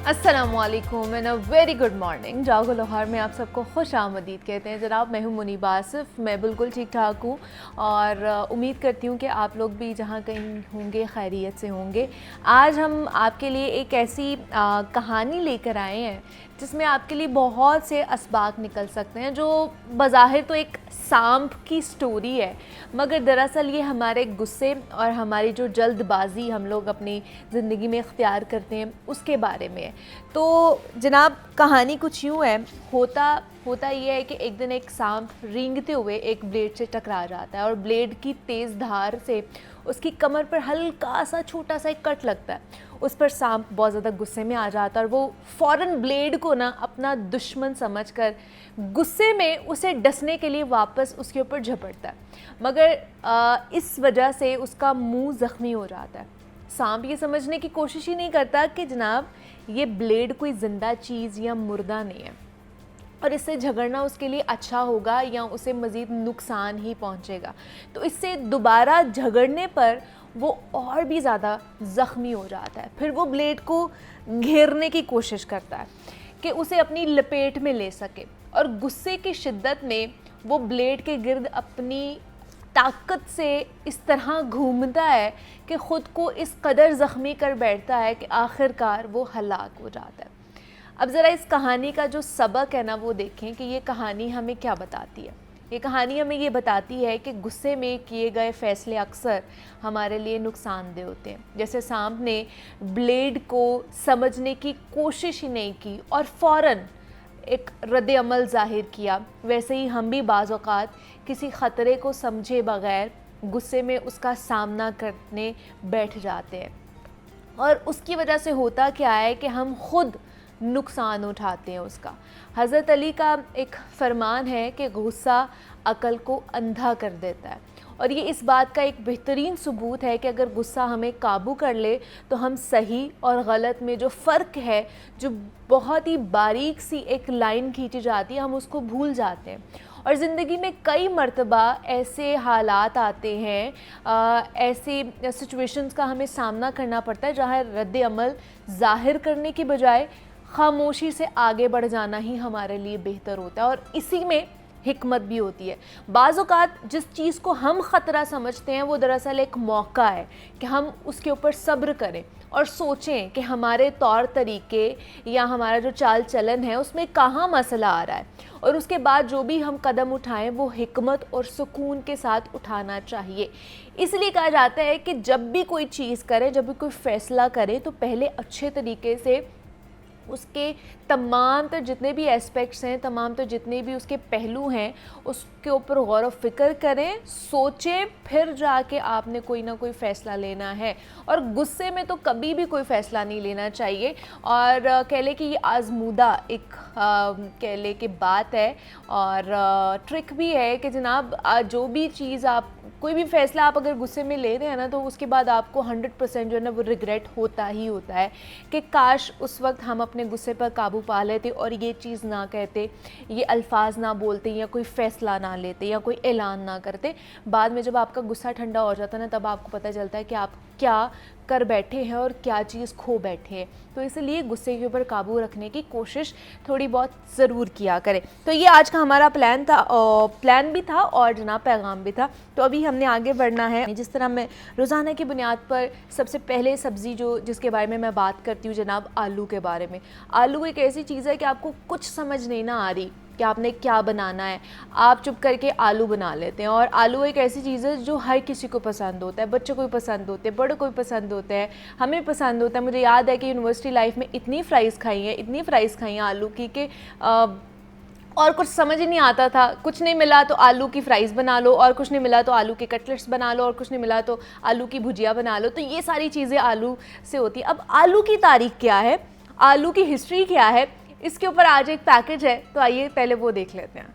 अस्सलामुअलैकुम and a very good morning. जागो लाहौर में आप सबको खुश आमदीद कहते हैं जनाब। मैं हूं मुनीब आसिफ, मैं बिल्कुल ठीक ठाक हूं और उम्मीद करती हूं कि आप लोग भी जहां कहीं होंगे खैरियत से होंगे। आज हम आपके लिए एक ऐसी कहानी लेकर आए हैं जिसमें आपके लिए बहुत से असबाक निकल सकते हैं, जो बज़ाहिर तो एक सांप की स्टोरी है, मगर दरअसल ये हमारे गुस्से और हमारी जो जल्दबाजी हम लोग अपनी ज़िंदगी में इख्तियार करते हैं उसके बारे में है। तो जनाब कहानी कुछ यूँ है, होता ये है कि एक दिन एक सांप रेंगते हुए एक ब्लेड से टकरा जाता है और ब्लेड की तेज़ धार से उसकी कमर पर हल्का सा छोटा सा एक कट लगता है। उस पर सांप बहुत ज़्यादा गुस्से में आ जाता है और वो फ़ौरन ब्लेड को ना अपना दुश्मन समझकर गुस्से में उसे डसने के लिए वापस उसके ऊपर झपटता है, मगर इस वजह से उसका मुंह ज़ख्मी हो जाता है। सांप ये समझने की कोशिश ही नहीं करता कि जनाब ये ब्लेड कोई ज़िंदा चीज़ या मुर्दा नहीं है और इससे झगड़ना उसके लिए अच्छा होगा या उसे मज़ीद नुकसान ही पहुंचेगा। तो इससे दोबारा झगड़ने पर वो और भी ज़्यादा ज़ख्मी हो जाता है। फिर वो ब्लेड को घेरने की कोशिश करता है कि उसे अपनी लपेट में ले सके और गुस्से की शिद्दत में वो ब्लेड के गिर्द अपनी ताकत से इस तरह घूमता है कि ख़ुद को इस कदर ज़ख्मी कर बैठता है कि आखिरकार वो हलाक हो जाता है। अब ज़रा इस कहानी का जो सबक है ना वो देखें कि ये कहानी हमें क्या बताती है। ये कहानी हमें ये बताती है कि गुस्से में किए गए फ़ैसले अक्सर हमारे लिए नुकसानदेह होते हैं। जैसे सांप ने ब्लेड को समझने की कोशिश ही नहीं की और फ़ौरन एक रद्द अमल ज़ाहिर किया, वैसे ही हम भी बाज़ औक़ात किसी ख़तरे को समझे बग़ैर गुस्से में उसका सामना करने बैठ जाते हैं और उसकी वजह से होता क्या है कि हम ख़ुद नुकसान उठाते हैं उसका। हज़रत अली का एक फ़रमान है कि गुस्सा अक़ल को अंधा कर देता है और ये इस बात का एक बेहतरीन सबूत है कि अगर गुस्सा हमें काबू कर ले तो हम सही और गलत में जो फ़र्क है, जो बहुत ही बारीक सी एक लाइन खींची जाती है, हम उसको भूल जाते हैं। और ज़िंदगी में कई मर्तबा ऐसे हालात आते हैं, ऐसे सिचुएशंस का हमें सामना करना पड़ता है जहाँ रद्द अमल ज़ाहिर करने की बजाय खामोशी से आगे बढ़ जाना ही हमारे लिए बेहतर होता है और इसी में हिकमत भी होती है। बाज़ औक़ात जिस चीज़ को हम ख़तरा समझते हैं वो दरअसल एक मौका है कि हम उसके ऊपर सब्र करें और सोचें कि हमारे तौर तरीके या हमारा जो चाल चलन है उसमें कहाँ मसला आ रहा है और उसके बाद जो भी हम कदम उठाएं वो हिकमत और सुकून के साथ उठाना चाहिए। इसलिए कहा जाता है कि जब भी कोई चीज़ करें, जब भी कोई फ़ैसला करें तो पहले अच्छे तरीके से उसके तमाम तो जितने भी एस्पेक्ट्स हैं, तमाम तो जितने भी उसके पहलू हैं, उसके ऊपर गौर व फ़िक्र करें, सोचें, फिर जाके आपने कोई ना कोई फ़ैसला लेना है। और गुस्से में तो कभी भी कोई फ़ैसला नहीं लेना चाहिए और कह लें कि ये आज़मूदा एक कह लें कि बात है और ट्रिक भी है कि जनाब जो भी चीज़ आप कोई भी फ़ैसला आप अगर गुस्से में ले रहे हैं ना तो उसके बाद आपको 100% जो है ना वो रिग्रेट होता ही होता है कि काश उस वक्त हम अपने गुस्से पर काबू पा लेते और ये चीज़ ना कहते, ये अल्फाज ना बोलते या कोई फ़ैसला ना लेते या कोई ऐलान ना करते। बाद में जब आपका गुस्सा ठंडा हो जाता है ना तब आपको पता चलता है कि आप क्या कर बैठे हैं और क्या चीज़ खो बैठे हैं। तो इसलिए गुस्से के ऊपर काबू रखने की कोशिश थोड़ी बहुत ज़रूर किया करें। तो ये आज का हमारा प्लान भी था और जनाब पैगाम भी था। तो अभी हमने आगे बढ़ना है। जिस तरह मैं रोज़ाना की बुनियाद पर सबसे पहले सब्ज़ी जिसके बारे में मैं बात करती हूँ जनाब, आलू के बारे में। आलू एक ऐसी चीज़ है कि आपको कुछ समझ नहीं ना आ रही कि आपने क्या बनाना है, आप चुप करके आलू बना लेते हैं। और आलू एक ऐसी चीज़ है जो हर किसी को पसंद होता है, बच्चों को भी पसंद होते हैं, बड़ों को भी पसंद होते हैं, हमें भी पसंद होता है। मुझे याद है कि यूनिवर्सिटी लाइफ में इतनी फ़्राइज़ खाई हैं आलू की कि और कुछ समझ ही नहीं आता था। कुछ नहीं मिला तो आलू की फ़्राइज़ बना लो और कुछ नहीं मिला तो आलू के कटलेट्स बना लो और कुछ नहीं मिला तो आलू की भुजिया बना लो। तो ये सारी चीज़ें आलू से होती है। अब आलू की तारीख़ क्या है, आलू की हिस्ट्री क्या है, इसके ऊपर आज एक पैकेज है, तो आइए पहले वो देख लेते हैं।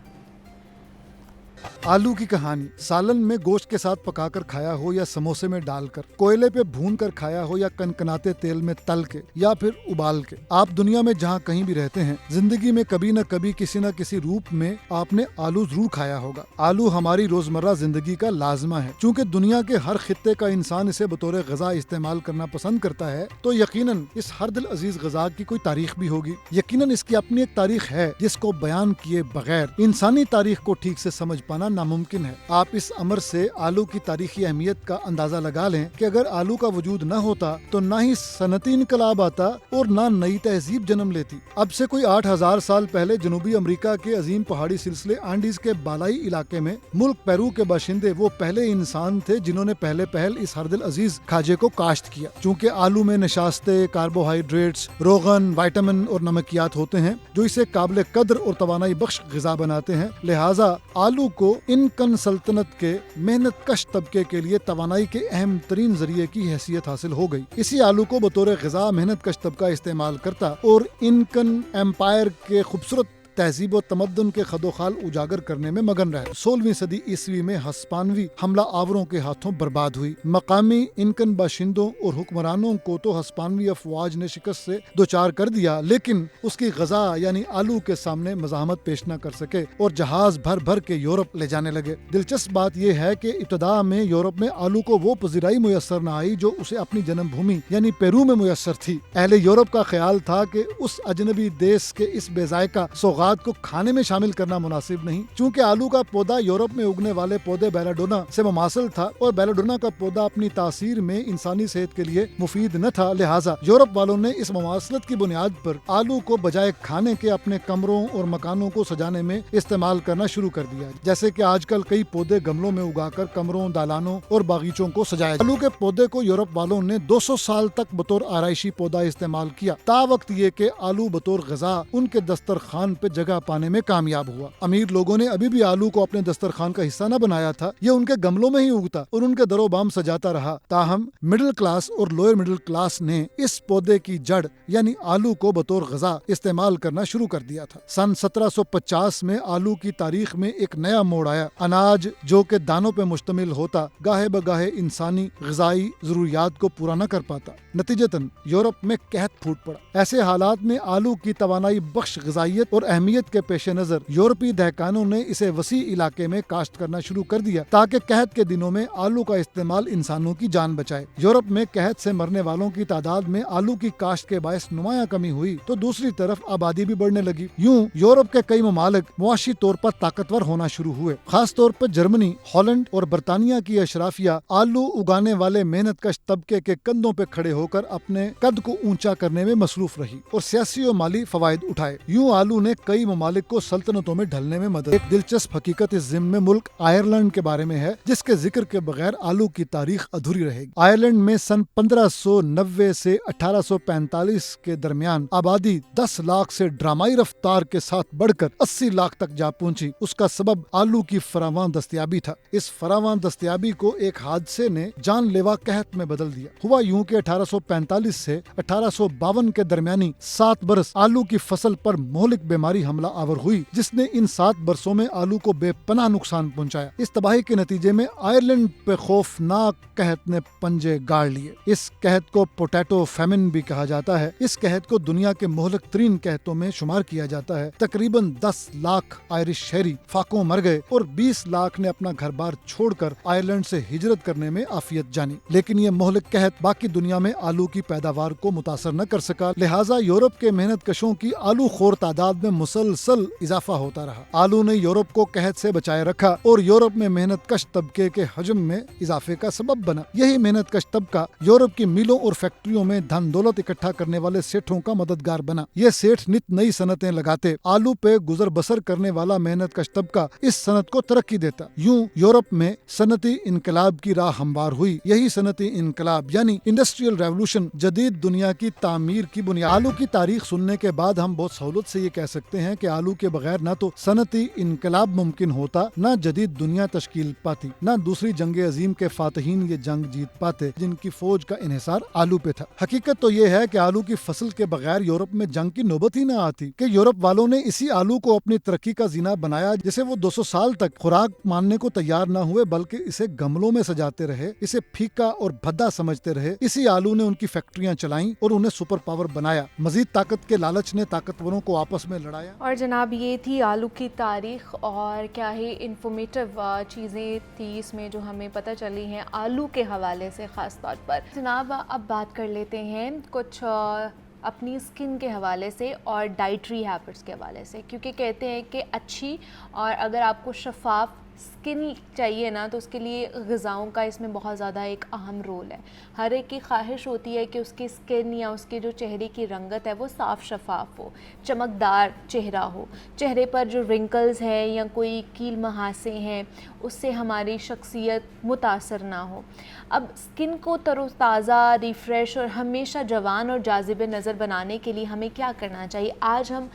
आलू की कहानी। सालन में गोश्त के साथ पकाकर खाया हो या समोसे में डालकर, कोयले पे भून कर खाया हो या कनकनाते तेल में तल के या फिर उबाल के, आप दुनिया में जहाँ कहीं भी रहते हैं, जिंदगी में कभी न कभी किसी न किसी रूप में आपने आलू जरूर खाया होगा। आलू हमारी रोजमर्रा जिंदगी का लाजमा है। चूँकि दुनिया के हर खित्ते का इंसान इसे बतौर गजा इस्तेमाल करना पसंद करता है, तो यकीनन इस हर दिल अजीज गजा की कोई तारीख भी होगी। यकीनन इसकी अपनी एक तारीख है जिसको बयान किए बगैर इंसानी तारीख को ठीक से समझ पाना नामुमकिन है। आप इस अमर से आलू की तारीखी अहमियत का अंदाजा लगा लें कि अगर आलू का वजूद न होता तो ना ही सनती इनकलाब आता और ना नई तहजीब जन्म लेती। अब से कोई 8000 साल पहले जनूबी अमेरिका के अजीम पहाड़ी सिलसिले आंडीज के बालाई इलाके में मुल्क पेरू के बाशिंदे वो पहले इंसान थे जिन्होंने पहले पहल इस हर दिल अजीज खाजे को काश्त किया। चूँकि आलू में नशास्ते, कार्बोहाइड्रेट्स, रोगन, विटामिन और नमकियात होते हैं जो इसे काबिल कद्र और तवानाई बख्श ग़िज़ा बनाते हैं, लिहाजा आलू को इनकन सल्तनत के मेहनत कश तबके के लिए तवानाई के अहम तरीन जरिए की हैसियत हासिल हो गई। इसी आलू को बतौर ग़िज़ा मेहनत कश तबका इस्तेमाल करता और इनकन एम्पायर के खूबसूरत तहजीब व तमद्दुन के खदोखाल उजागर करने में मगन रहे। 16वीं सदी ईस्वी में हस्पानवी हमला आवरों के हाथों बर्बाद हुई। मकामी इनकन बाशिंदों और हुक्मरानों को तो हस्पानवी अफवाज ने शिकस्त से दोचार कर दिया, लेकिन उसकी गजा यानी आलू के सामने मज़ाहमत पेश न कर सके और जहाज भर भर के यूरोप ले जाने लगे। दिलचस्प बात यह है कि इब्तदा में यूरोप में आलू को वो पजीराई मुयसर न आई जो उसे अपनी जन्मभूमि यानी पेरू में मुयसर थी। अहले यूरोप का ख्याल था कि उस अजनबी देश के इस बेजायका को खाने में शामिल करना मुनासिब नहीं। चूँकि आलू का पौधा यूरोप में उगने वाले पौधे बेलाडोना से मुमासिल था और बेलाडोना का पौधा अपनी तासीर में इंसानी सेहत के लिए मुफीद न था, लिहाजा यूरोप वालों ने इस मुमासलत की बुनियाद पर आलू को बजाय खाने के अपने कमरों और मकानों को सजाने में इस्तेमाल करना शुरू कर दिया। जैसे कि आजकल कई पौधे गमलों में उगाकर कमरों, दालानों और बागीचों को सजाया। आलू के पौधे को यूरोप वालों ने 200 साल तक बतौर आराइशी पौधा इस्तेमाल किया, तावक्त ये कि आलू बतौर ग़िज़ा उनके दस्तरखान पे जगह पाने में कामयाब हुआ। अमीर लोगों ने अभी भी आलू को अपने दस्तरखान का हिस्सा न बनाया था, ये उनके गमलों में ही उगता और उनके दरो बाम सजाता रहा। ताहम मिडिल क्लास और लोअर मिडिल क्लास ने इस पौधे की जड़ यानी आलू को बतौर ग़िज़ा इस्तेमाल करना शुरू कर दिया था। सन 1750 में आलू की तारीख में एक नया मोड़ आया। अनाज जो के दानों पे मुश्तमिल होता गाहे बगाहे इंसानी ग़िज़ाई ज़रूरियात को पूरा न कर पाता। नतीजतन यूरोप में कहत फूट पड़ा। ऐसे हालात में आलू की तवानाई बख्श ग़िज़ाइयत और अहमियत के पेश नजर यूरोपीय दहकानों ने इसे वसी इलाके में काश्त करना शुरू कर दिया ताकि कहत के दिनों में आलू का इस्तेमाल इंसानों की जान बचाए। यूरोप में कहत से मरने वालों की तादाद में आलू की काश्त के बायस नुमाया कमी हुई तो दूसरी तरफ आबादी भी बढ़ने लगी। यूं यूरोप के कई ममालिक मुआशी तौर पर ताकतवर होना शुरू हुए। खास तौर पर जर्मनी, हॉलैंड और बरतानिया की अशराफिया आलू उगाने वाले मेहनत कश तबके के कंधों पे खड़े होकर अपने कद को ऊंचा करने में मसरूफ रही और सियासी और माली फवायद उठाए। यूं आलू ने कई ममालिक को सल्तनतों में ढलने में मदद। एक दिलचस्प हकीकत इस ज़िम्न में मुल्क आयरलैंड के बारे में है जिसके जिक्र के बगैर आलू की तारीख अधूरी रहेगी। आयरलैंड में सन 1590 से 1845 के दरमियान आबादी 10 लाख से ड्रामाई रफ्तार के साथ बढ़कर 80 लाख तक जा पहुंची। उसका सबब आलू की फरावां दस्तयाबी था। इस फरावां दस्तयाबी को एक हादसे ने जानलेवा कहत में बदल दिया। हुआ यूं कि 1845 से 1852 के दरमियानी 7 बरस आलू की फसल पर मोहलिक बीमारी हमला आवर हुई जिसने इन 7 बरसों में आलू को बेपनाह नुकसान पहुंचाया। इस तबाही के नतीजे में आयरलैंड पे खौफनाक कहत ने पंजे गाड़ लिए। इस कहत को पोटैटो फैमिन भी कहा जाता है। इस कहत को दुनिया के मोहलक तरीन कहतों में शुमार किया जाता है। तकरीबन 10 लाख आयरिश शहरी फाकों मर गए और 20 लाख ने अपना घर बार छोड़कर आयरलैंड से हिजरत करने में आफियत जानी। लेकिन ये मोहलक कहत बाकी दुनिया में आलू की पैदावार को मुतासर न कर सका, लिहाजा यूरोप के मेहनत कशों की आलू खोर तादाद में मुसलसल इजाफा होता रहा। आलू ने यूरोप को कहत से बचाए रखा और यूरोप में मेहनत कश तबके के हजम में इजाफे का सबब बना। यही मेहनत कश तबका यूरोप की मिलों और फैक्ट्रियों में धन दौलत इकट्ठा करने वाले सेठों का मददगार बना। ये सेठ नित नई सनतें लगाते। आलू पे गुजर बसर करने वाला मेहनत कश तबका इस सनत को तरक्की देता। यूं यूरोप में सनती इनकलाब की राह हमवार हुई। यही सनती इनकलाब यानी इंडस्ट्रियल रेवोल्यूशन जदीद दुनिया की तामीर की बुनियाद। आलू की तारीख सुनने के बाद हम बहुत सहूलत से ये कह सकते हैं कि आलू के बगैर न तो सनती इनकलाब मुमकिन होता, न जदीद दुनिया तश्कील पाती, न दूसरी जंग अजीम के फातहीन ये जंग जीत पाते जिनकी फौज का इन्हिसार आलू पे था। हकीकत तो ये है कि आलू की फसल के बगैर यूरोप में जंग की नौबत ही न आती कि यूरोप वालों ने इसी आलू को अपनी तरक्की का जीना बनाया, जिसे वो 200 साल तक खुराक मानने को तैयार न हुए बल्कि इसे गमलों में सजाते रहे, इसे फीका और भद्दा समझते रहे। इसी आलू ने उनकी फैक्ट्रियां चलाई और उन्हें सुपर पावर बनाया। मजीद ताकत के लालच ने ताकतवरों को आपस में लड़ाया। और जनाब ये थी आलू की तारीख और क्या ही इंफॉर्मेटिव चीज़ें थी इसमें जो हमें पता चली हैं आलू के हवाले से ख़ास तौर पर। जनाब अब बात कर लेते हैं कुछ अपनी स्किन के हवाले से और डाइटरी हैबिट्स के हवाले से, क्योंकि कहते हैं कि अच्छी और अगर आपको शफाफ स्किन चाहिए ना तो उसके लिए ग़िज़ाओं का इसमें बहुत ज़्यादा एक अहम रोल है। हर एक की ख्वाहिश होती है कि उसकी स्किन या उसके जो चेहरे की रंगत है वो साफ़ शफाफ हो, चमकदार चेहरा हो, चेहरे पर जो रिंकल्स हैं या कोई कील महासे हैं उससे हमारी शख्सियत मुतासर ना हो। अब स्किन को तरोताज़ा, रिफ़्रेश और हमेशा जवान और जाज़िब नज़र बनाने के लिए हमें क्या करना चाहिए? आज हम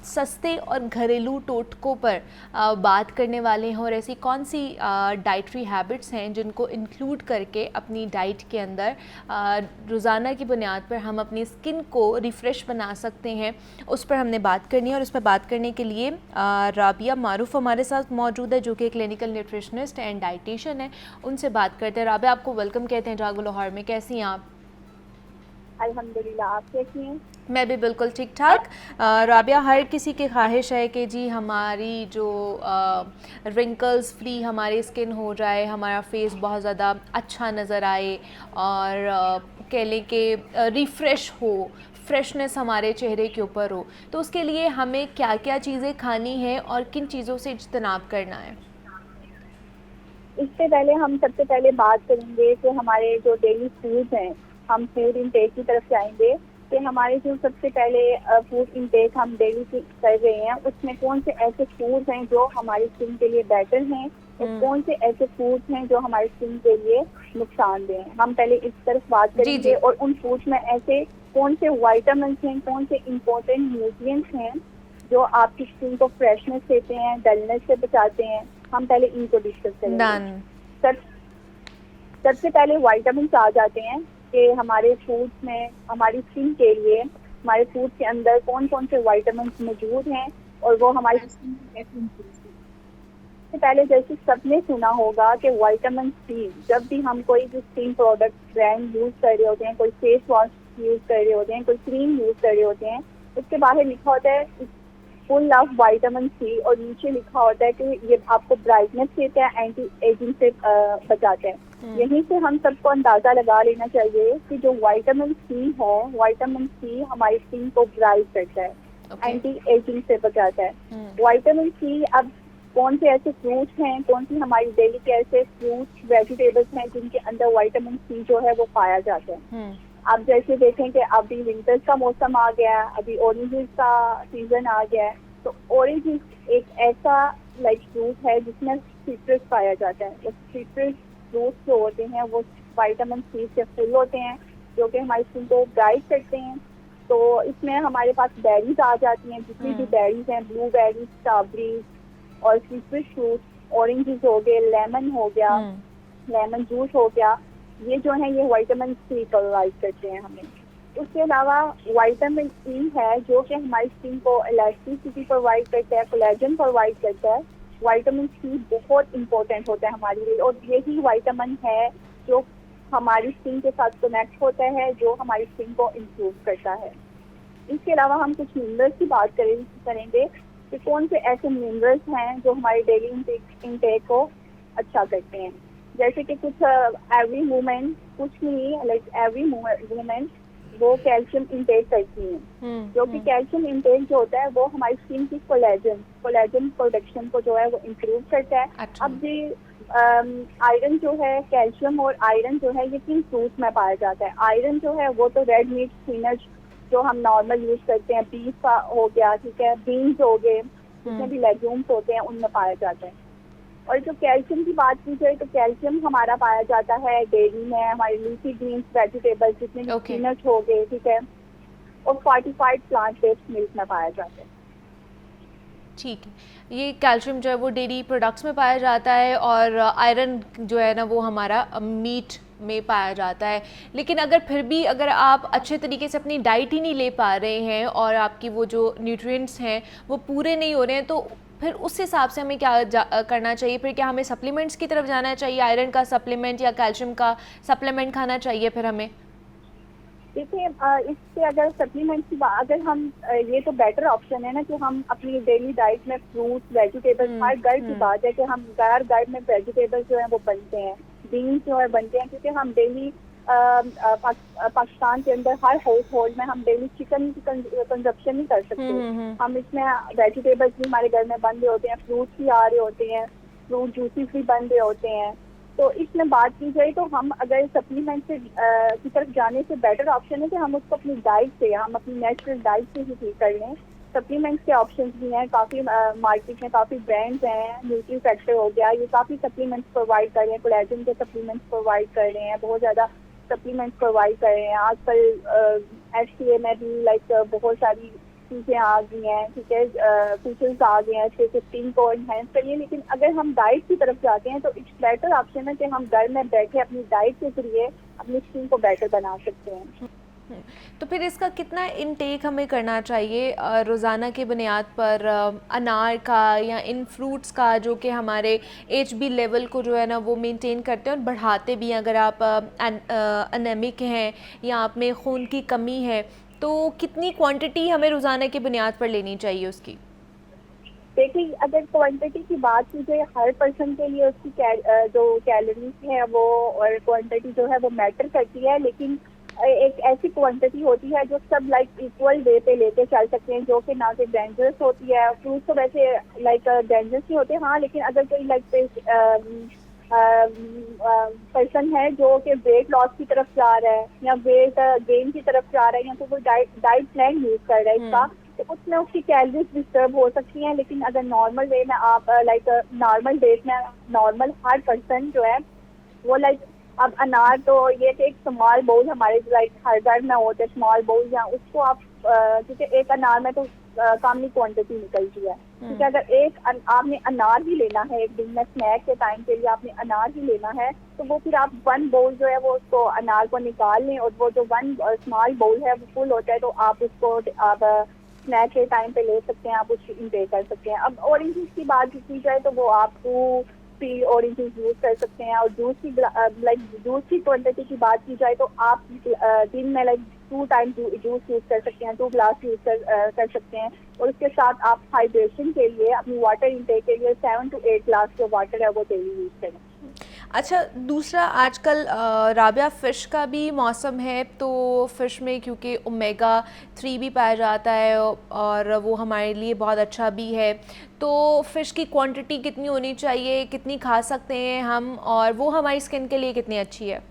सस्ते और घरेलू टोटकों पर बात करने वाले हैं और ऐसी कौन सी डाइटरी हैबिट्स हैं जिनको इंक्लूड करके अपनी डाइट के अंदर रोज़ाना की बुनियाद पर हम अपनी स्किन को रिफ़्रेश बना सकते हैं, उस पर हमने बात करनी है। और उस पर बात करने के लिए राबिया मारूफ हमारे साथ मौजूद है जो कि क्लिनिकल न्यूट्रिशनिस्ट एंड डाइटिशियन है। उनसे बात करते हैं। राबिया आपको वेलकम कहते हैं जागो लाहौर में, कैसी हैं आप? अल्हम्दुलिल्लाह, आप कैसी हैं? मैं भी बिल्कुल ठीक ठाक। राबिया, हर किसी की ख्वाहिश है कि जी हमारी जो रिंकल्स फ्री हमारी स्किन हो जाए, हमारा फेस बहुत ज़्यादा अच्छा नज़र आए और कह लें कि रिफ़्रेश हो, फ्रेशनेस हमारे चेहरे के ऊपर हो। तो उसके लिए हमें क्या क्या चीज़ें खानी है और किन चीज़ों से इज्तनाब करना है? इससे पहले हम सबसे पहले बात करेंगे कि हमारे जो डेली फूड्स हैं, हम फूड इनटेक की तरफ जाएंगे कि हमारे जो सबसे पहले फूड इनटेक हम डेली कर रहे हैं उसमें कौन से ऐसे फूड्स हैं जो हमारी स्किन के लिए बेटर हैं और कौन से ऐसे फूड्स हैं जो हमारी स्किन के लिए नुकसानदेह हैं। हम पहले इस तरफ बात करेंगे और उन फूड्स में ऐसे कौन से विटामिन हैं, कौन से इम्पोर्टेंट न्यूट्रिएंट्स हैं जो आपकी स्किन को फ्रेशनेस देते हैं, डलनेस से बचाते हैं। हम पहले इनको डिस्कस करेंगे। सबसे पहले विटामिन आ जाते हैं कि हमारे फूड्स में हमारी स्किन के लिए हमारे फूड के अंदर कौन कौन से विटामिन मौजूद हैं और वो हमारी स्किन को कैसे इम्प्रूव करते हैं। सबसे पहले जैसे सबने सुना होगा कि विटामिन सी, जब भी हम कोई भी स्किन प्रोडक्ट ब्रांड यूज़ कर रहे होते हैं, कोई फेस वॉश यूज़ कर रहे होते हैं, कोई क्रीम यूज़ कर रहे होते हैं, उसके बाहर लिखा होता है फुल ऑफ विटामिन सी और नीचे लिखा होता है कि ये आपको ब्राइटनेस देता है, एंटी एजिंग से बचाता है। यहीं से हम सबको अंदाजा लगा लेना चाहिए कि जो विटामिन सी है, विटामिन सी हमारी स्किन को ब्राइट करता है, एंटी एजिंग से बचाता है। विटामिन सी, अब कौन से ऐसे फ्रूट्स हैं, कौन सी हमारी डेली के ऐसे फ्रूट्स वेजिटेबल्स हैं जिनके अंदर विटामिन सी जो है वो पाया जाता है। आप जैसे देखें कि अभी विंटर्स का मौसम आ गया है, अभी ऑरेंजेस का सीजन आ गया है, तो ऑरेंज एक ऐसा फ्रूट है जिसमें सिट्रस पाया जाता है। सिट्रस फ्रूट्स जो होते हैं वो विटामिन सी से फुल होते हैं जो कि हमारी स्किन को ब्राइट करते हैं। तो इसमें हमारे पास बेरीज आ जाती हैं, जितनी भी बेरीज हैं, ब्लू बेरीज, स्ट्रॉबेरीज और सिट्रस फ्रूट, ऑरेंजेस हो गए, लेमन हो गया, लेमन जूस हो गया, ये जो है ये विटामिन सी प्रोवाइड करते हैं हमें। उसके अलावा विटामिन ई है जो कि हमारी स्किन को इलास्टिसिटी प्रोवाइड करता है, कोलेजन प्रोवाइड करता है। विटामिन सी बहुत इंपॉर्टेंट होता है हमारे लिए और यही विटामिन है जो हमारी स्किन के साथ कनेक्ट होता है, जो हमारी स्किन को इम्प्रूव करता है। इसके अलावा हम कुछ मिनरल्स की बात करेंगे कि कौन से ऐसे मिनरल्स हैं जो हमारे डेली इंटेक को अच्छा करते हैं। जैसे कि कुछ एवरी वुमेन, कुछ नहीं एवरी वुमेन वो कैल्शियम इंटेक करती हैं, जो कि कैल्शियम इंटेक जो होता है वो हमारी स्किन की कोलेजन प्रोडक्शन को जो है वो इम्प्रूव करता है। अच्छा। अब ये आयरन जो है, कैल्शियम और आयरन जो है ये किन फ्रूट्स में पाया जाता है? आयरन जो है वो तो रेड मीट, स्पिनच जो हम नॉर्मल यूज करते हैं, बीफ का हो गया, ठीक है, बीन्स हो गए, जितने भी लेग्यूम्स होते हैं उनमें पाया जाता है। और जो कैल्शियम की बात की जाए तो कैल्शियम हमारा पाया जाता है डेयरी में, हमारे लीफी ग्रीन्स, वेजिटेबल्स जितने भी स्पिनच हो गए, ठीक है, और फोर्टिफाइड प्लांट बेस्ड मिल्क में पाया जाता है। ठीक है। ये कैल्शियम जो है वो डेयरी प्रोडक्ट्स में पाया जाता है और आयरन जो है ना वो हमारा मीट में पाया जाता है। लेकिन अगर फिर भी अगर आप अच्छे तरीके से अपनी डाइट ही नहीं ले पा रहे हैं और आपकी वो जो न्यूट्रिएंट्स हैं वो पूरे नहीं हो रहे हैं, तो फिर उस हिसाब से हमें क्या करना चाहिए? फिर क्या हमें सप्लीमेंट्स की तरफ जाना चाहिए, आयरन का सप्लीमेंट या कैल्शियम का सप्लीमेंट खाना चाहिए फिर हमें? देखिए, इससे अगर सप्लीमेंट्स की बात, अगर हम ये तो बेटर ऑप्शन है ना कि हम अपनी डेली डाइट में फ्रूट्स वेजिटेबल्स, हर घर की बात है कि हम घर में वेजिटेबल्स जो है वो बनते हैं, बीन्स जो है बनते हैं, क्योंकि हम डेली पाकिस्तान के अंदर हर हाउस होल्ड में हम डेली चिकन की कंजप्शन नहीं कर सकते। हम इसमें वेजिटेबल्स भी हमारे घर में बन रहे होते हैं, फ्रूट्स भी आ रहे होते हैं, फ्रूट जूसेस भी बन रहे होते हैं। तो इसमें बात की जाए तो हम अगर सप्लीमेंट से की तरफ जाने से बेटर ऑप्शन है कि हम उसको अपनी डाइट से, हम अपनी नेचुरल डाइट से ही ठीक कर लें। सप्लीमेंट्स के ऑप्शंस भी हैं काफ़ी, मार्केट में काफ़ी ब्रांड्स हैं, न्यूट्री फैक्टर हो गया, ये काफ़ी सप्लीमेंट्स प्रोवाइड कर रहे हैं, कोलेजन के सप्लीमेंट्स प्रोवाइड कर रहे हैं, बहुत ज़्यादा सप्लीमेंट्स प्रोवाइड कर रहे हैं। आजकल HCA में भी लाइक बहुत सारी चीज़ें आ गई हैं, ठीक है, फीचर्स आ गए हैं, 15 को इन्हेंस करिए। लेकिन अगर हम डाइट की तरफ जाते हैं तो इट्स बेटर ऑप्शन है कि हम घर में बैठे अपनी डाइट के जरिए अपनी स्किन को बेटर बना सकते हैं। तो फिर इसका कितना इनटेक हमें करना चाहिए रोज़ाना की बुनियाद पर, अनार का या इन फ्रूट्स का जो कि हमारे HB लेवल को जो है ना वो मेंटेन करते हैं और बढ़ाते भी हैं? अगर आप अनेमिक हैं या आप में खून की कमी है तो कितनी क्वांटिटी हमें रोज़ाना की बुनियाद पर लेनी चाहिए उसकी? देखिए, अगर क्वांटिटी की बात की जाए, हर पर्सन के लिए उसकी जो कैलोरीज है वो और क्वांटिटी जो है वो मैटर करती है, लेकिन एक ऐसी क्वांटिटी होती है जो सब लाइक इक्वल वे पे लेके चल सकते हैं, जो कि ना कि डेंजरस होती है। फ्रूट्स तो वैसे लाइक डेंजरस नहीं होते, हाँ, लेकिन अगर कोई लाइक पर्सन है जो कि वेट लॉस की तरफ जा रहा है या वेट गेन की तरफ जा रहा है या तो वो डाइट प्लान यूज कर रहा है इसका, तो उसमें उसकी कैलोरीज डिस्टर्ब हो सकती हैं। लेकिन अगर नॉर्मल वे में आप लाइक नॉर्मल डेट में नॉर्मल हर पर्सन जो है वो लाइक, अब अनार तो ये कि एक स्मॉल बाउल हमारे लाइक हर घर में होते हैं स्मॉल बाउल, या उसको आप क्योंकि एक अनार में तो कम ही क्वांटिटी निकलती है, क्योंकि अगर आपने अनार ही लेना है एक दिन में स्नैक के टाइम के लिए, आपने अनार ही लेना है, तो वो फिर आप 1 बाउल जो है वो उसको अनार को निकाल लें, और वो जो 1 स्मॉल बाउल है वो फुल होता है, तो आप उसको आप स्नैक के टाइम पे ले सकते हैं, आप उसकी इंटेक कर सकते हैं। अब ऑरेंज जूस की बात की जाए तो वो आपको फ्री ऑरेंज जूस यूज कर सकते हैं, और जूस की लाइक जूस की क्वांटिटी की बात की जाए तो आप दिन में लाइक 2 टाइम जूस यूज कर सकते हैं, 2 ग्लास यूज कर सकते हैं, और उसके साथ आप हाइड्रेशन के लिए अपनी वाटर इंटेक के लिए 7 to 8 ग्लास जो वाटर है वो डेली यूज करें। अच्छा, दूसरा आजकल राबिया फ़िश का भी मौसम है, तो फ़िश में क्योंकि ओमेगा 3 भी पाया जाता है और वो हमारे लिए बहुत अच्छा भी है, तो फ़िश की क्वांटिटी कितनी होनी चाहिए, कितनी खा सकते हैं हम, और वो हमारी स्किन के लिए कितनी अच्छी है?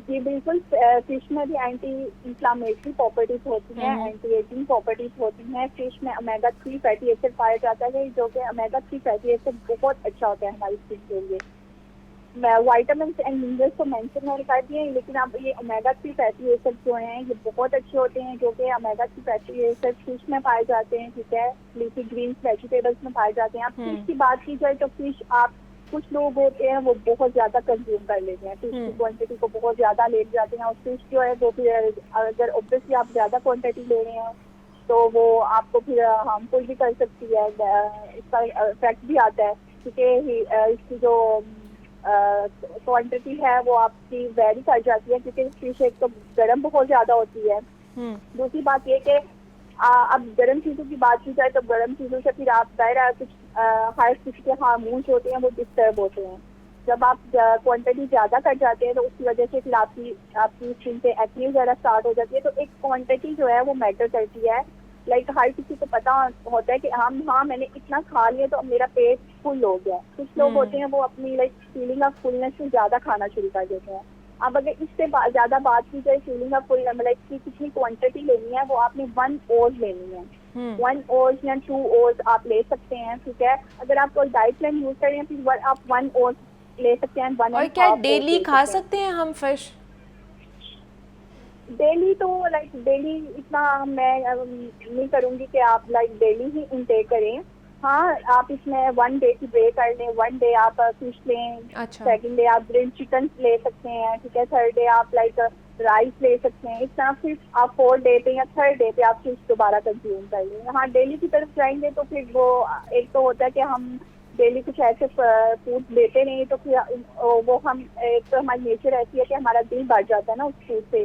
जी बिल्कुल, फिश में भी एंटी इंफ्लामेटरी प्रॉपर्टीज होती हैं, एंटी एजिंग प्रॉपर्टीज होती हैं। फिश में ओमेगा 3 फैटी एसिड पाया जाता है, जो कि ओमेगा 3 फैटी एसिड बहुत अच्छा होता है हमारी स्किन के लिए। वाइटामिन एंड मिनरल्स तो मेंशन नहीं कर दिए, लेकिन अब ये ओमेगा 3 फैटी एसिड जो हैं ये बहुत अच्छे होते हैं, जो कि ओमेगा 3 फैटी एसिड फिश में पाए जाते हैं, ठीक है, लीफी ग्रीन्स वेजिटेबल्स में पाए जाते हैं। अब फिश की बात की जाए तो फिश आप कुछ लोग होते हैं वो बहुत ज्यादा कंज्यूम कर लेते हैं, फिश की क्वांटिटी को बहुत ज्यादा ले जाते हैं, और फिश जो है वो फिर अगर ऑब्वियसली आप ज्यादा क्वांटिटी ले रहे हैं तो वो आपको फिर हार्मफुल भी कर सकती है, इसका इफेक्ट भी आता है, क्योंकि इसकी जो क्वांटिटी है वो आपकी वेरी कर जाती है, क्योंकि फिश एक तो गर्म बहुत ज्यादा होती है। दूसरी बात ये कि अब गर्म चीज़ों की बात की जाए तो गर्म चीज़ों से फिर आप दायरा कुछ हर किसी के हार्मोन्स होते हैं वो डिस्टर्ब होते हैं। जब आप क्वांटिटी ज़्यादा कर जाते हैं तो उसकी वजह से फिर आपकी स्किन पे एक्ने वगैरह स्टार्ट हो जाती है। तो एक क्वांटिटी जो है वो मैटर करती है। लाइक हर किसी को पता होता है कि हाँ मैंने इतना खा लिया तो अब मेरा पेट फुल हो गया। कुछ लोग होते हैं वो अपनी लाइक फीलिंग ऑफ फुलनेस से ज़्यादा खाना शुरू कर देते हैं। अब अगर इससे ज़्यादा बात की जाए फीलिंग ऑफ फुल लाइक की कितनी क्वांटिटी लेनी है, वो आपने 1 ओज लेनी है। 1 ओज या 2 ओज आप ले सकते हैं, ठीक है। अगर आप कोई डाइट प्लान यूज करें फिर आप 1 ओज ले सकते हैं। और क्या डेली खा सकते हैं हम फिश? डेली तो लाइक डेली इतना मैं नहीं करूँगी कि आप लाइक डेली ही इनटेक करें। हाँ, आप इसमें 1 डे की ब्रेक कर लें, 1 डे आप फिश लें, अच्छा। सेकंड डे आप ग्रिल्ड चिकन ले सकते हैं, ठीक है, थर्ड डे आप लाइक राइस ले सकते हैं। इस तरह फिर आप 4 डे पे या थर्ड डे पे आप फिश दोबारा कंज्यूम कर लें। हाँ, डेली की तरफ जाएंगे तो फिर वो एक तो होता है कि हम डेली कुछ ऐसे फूड लेते नहीं तो फिर वो हम एक तो हमारी नेचर ऐसी है कि हमारा दिल बढ़ जाता है ना उस फूड से।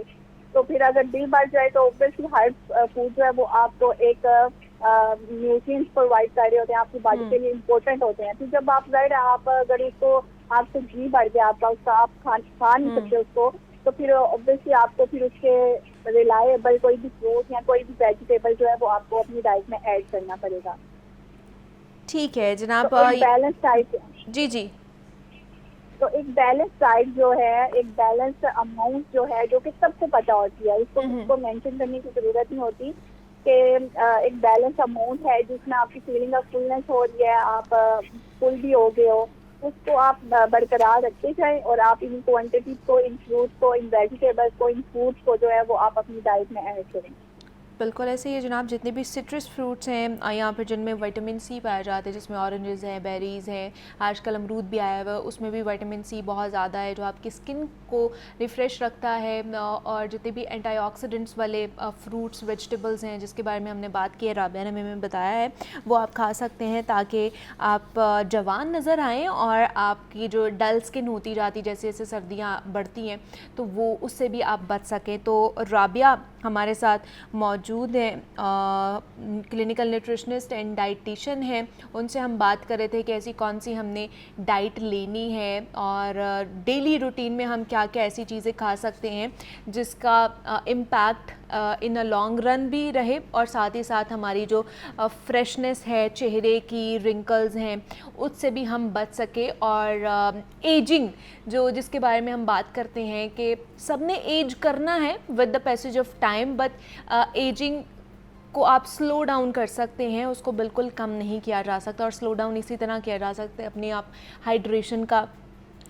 तो फिर अगर दिल बढ़ जाए तो ऑब्वियसली हर फूड जो है वो आपको एक न्यूट्रिएंट्स प्रोवाइड कर रहे होते हैं, आपकी बॉडी के लिए इम्पोर्टेंट होते हैं। फिर जब आप जाहिर है आप अगर उसको आपसे घी बढ़ गया आपका, उसका आप खा नहीं सकते उसको, तो फिर ऑब्वियसली आपको फिर उसके रिलायबल कोई भी फ्रूट या कोई भी वेजिटेबल जो है वो आपको अपनी डाइट में ऐड करना पड़ेगा। ठीक है जनाब। तो एक बैलेंस डाइट, जी जी। तो एक बैलेंस डाइट जो है, एक बैलेंस अमाउंट जो है, जो कि सबको पता होती है, इसको मेंशन करने की जरूरत नहीं होती कि एक बैलेंस अमाउंट है जिसमें आपकी फीलिंग ऑफ फुलनेस हो रही है, आप फुल भी हो गए हो, उसको आप बरकरार रखते जाएं और आप इन क्वांटिटीज को, इन फ्रूट्स को, इन वेजिटेबल्स को, इन फूड्स को जो है वो आप अपनी डाइट में ऐड करें। बिल्कुल ऐसे ही है जनाब। जितने भी सिट्रस फ्रूट्स हैं यहाँ पर जिनमें विटामिन सी पाया जाता है, जिसमें ऑरेंजेस हैं, बेरीज़ हैं, आजकल अमरूद भी आया हुआ है, उसमें भी विटामिन सी बहुत ज़्यादा है जो आपकी स्किन को रिफ़्रेश रखता है। और जितने भी एंटीऑक्सीडेंट्स वाले फ्रूट्स वेजिटेबल्स हैं जिसके बारे में हमने बात की है, राबिया ने हमें बताया है, वो आप खा सकते हैं ताकि आप जवान नज़र आएँ और आपकी जो डल स्किन होती जाती जैसे जैसे सर्दियाँ बढ़ती हैं तो वो उससे भी आप बच सकें। तो राबिया हमारे साथ मौजूद हैं, क्लिनिकल न्यूट्रिशनिस्ट एंड डाइटिशियन हैं। उनसे हम बात कर रहे थे कि ऐसी कौन सी हमने डाइट लेनी है और डेली रूटीन में हम क्या क्या ऐसी चीज़ें खा सकते हैं जिसका impact in a long run भी रहे और साथ ही साथ हमारी जो फ्रेशनेस है, चेहरे की रिंकल्स हैं, उससे भी हम बच सके। और एजिंग जो जिसके बारे में हम बात करते हैं कि सबने एज करना है with the passage of time, but ageing को आप स्लो डाउन कर सकते हैं, उसको बिल्कुल कम नहीं किया जा सकता। और स्लो डाउन इसी तरह किया जा सकता है, अपने आप हाइड्रेशन का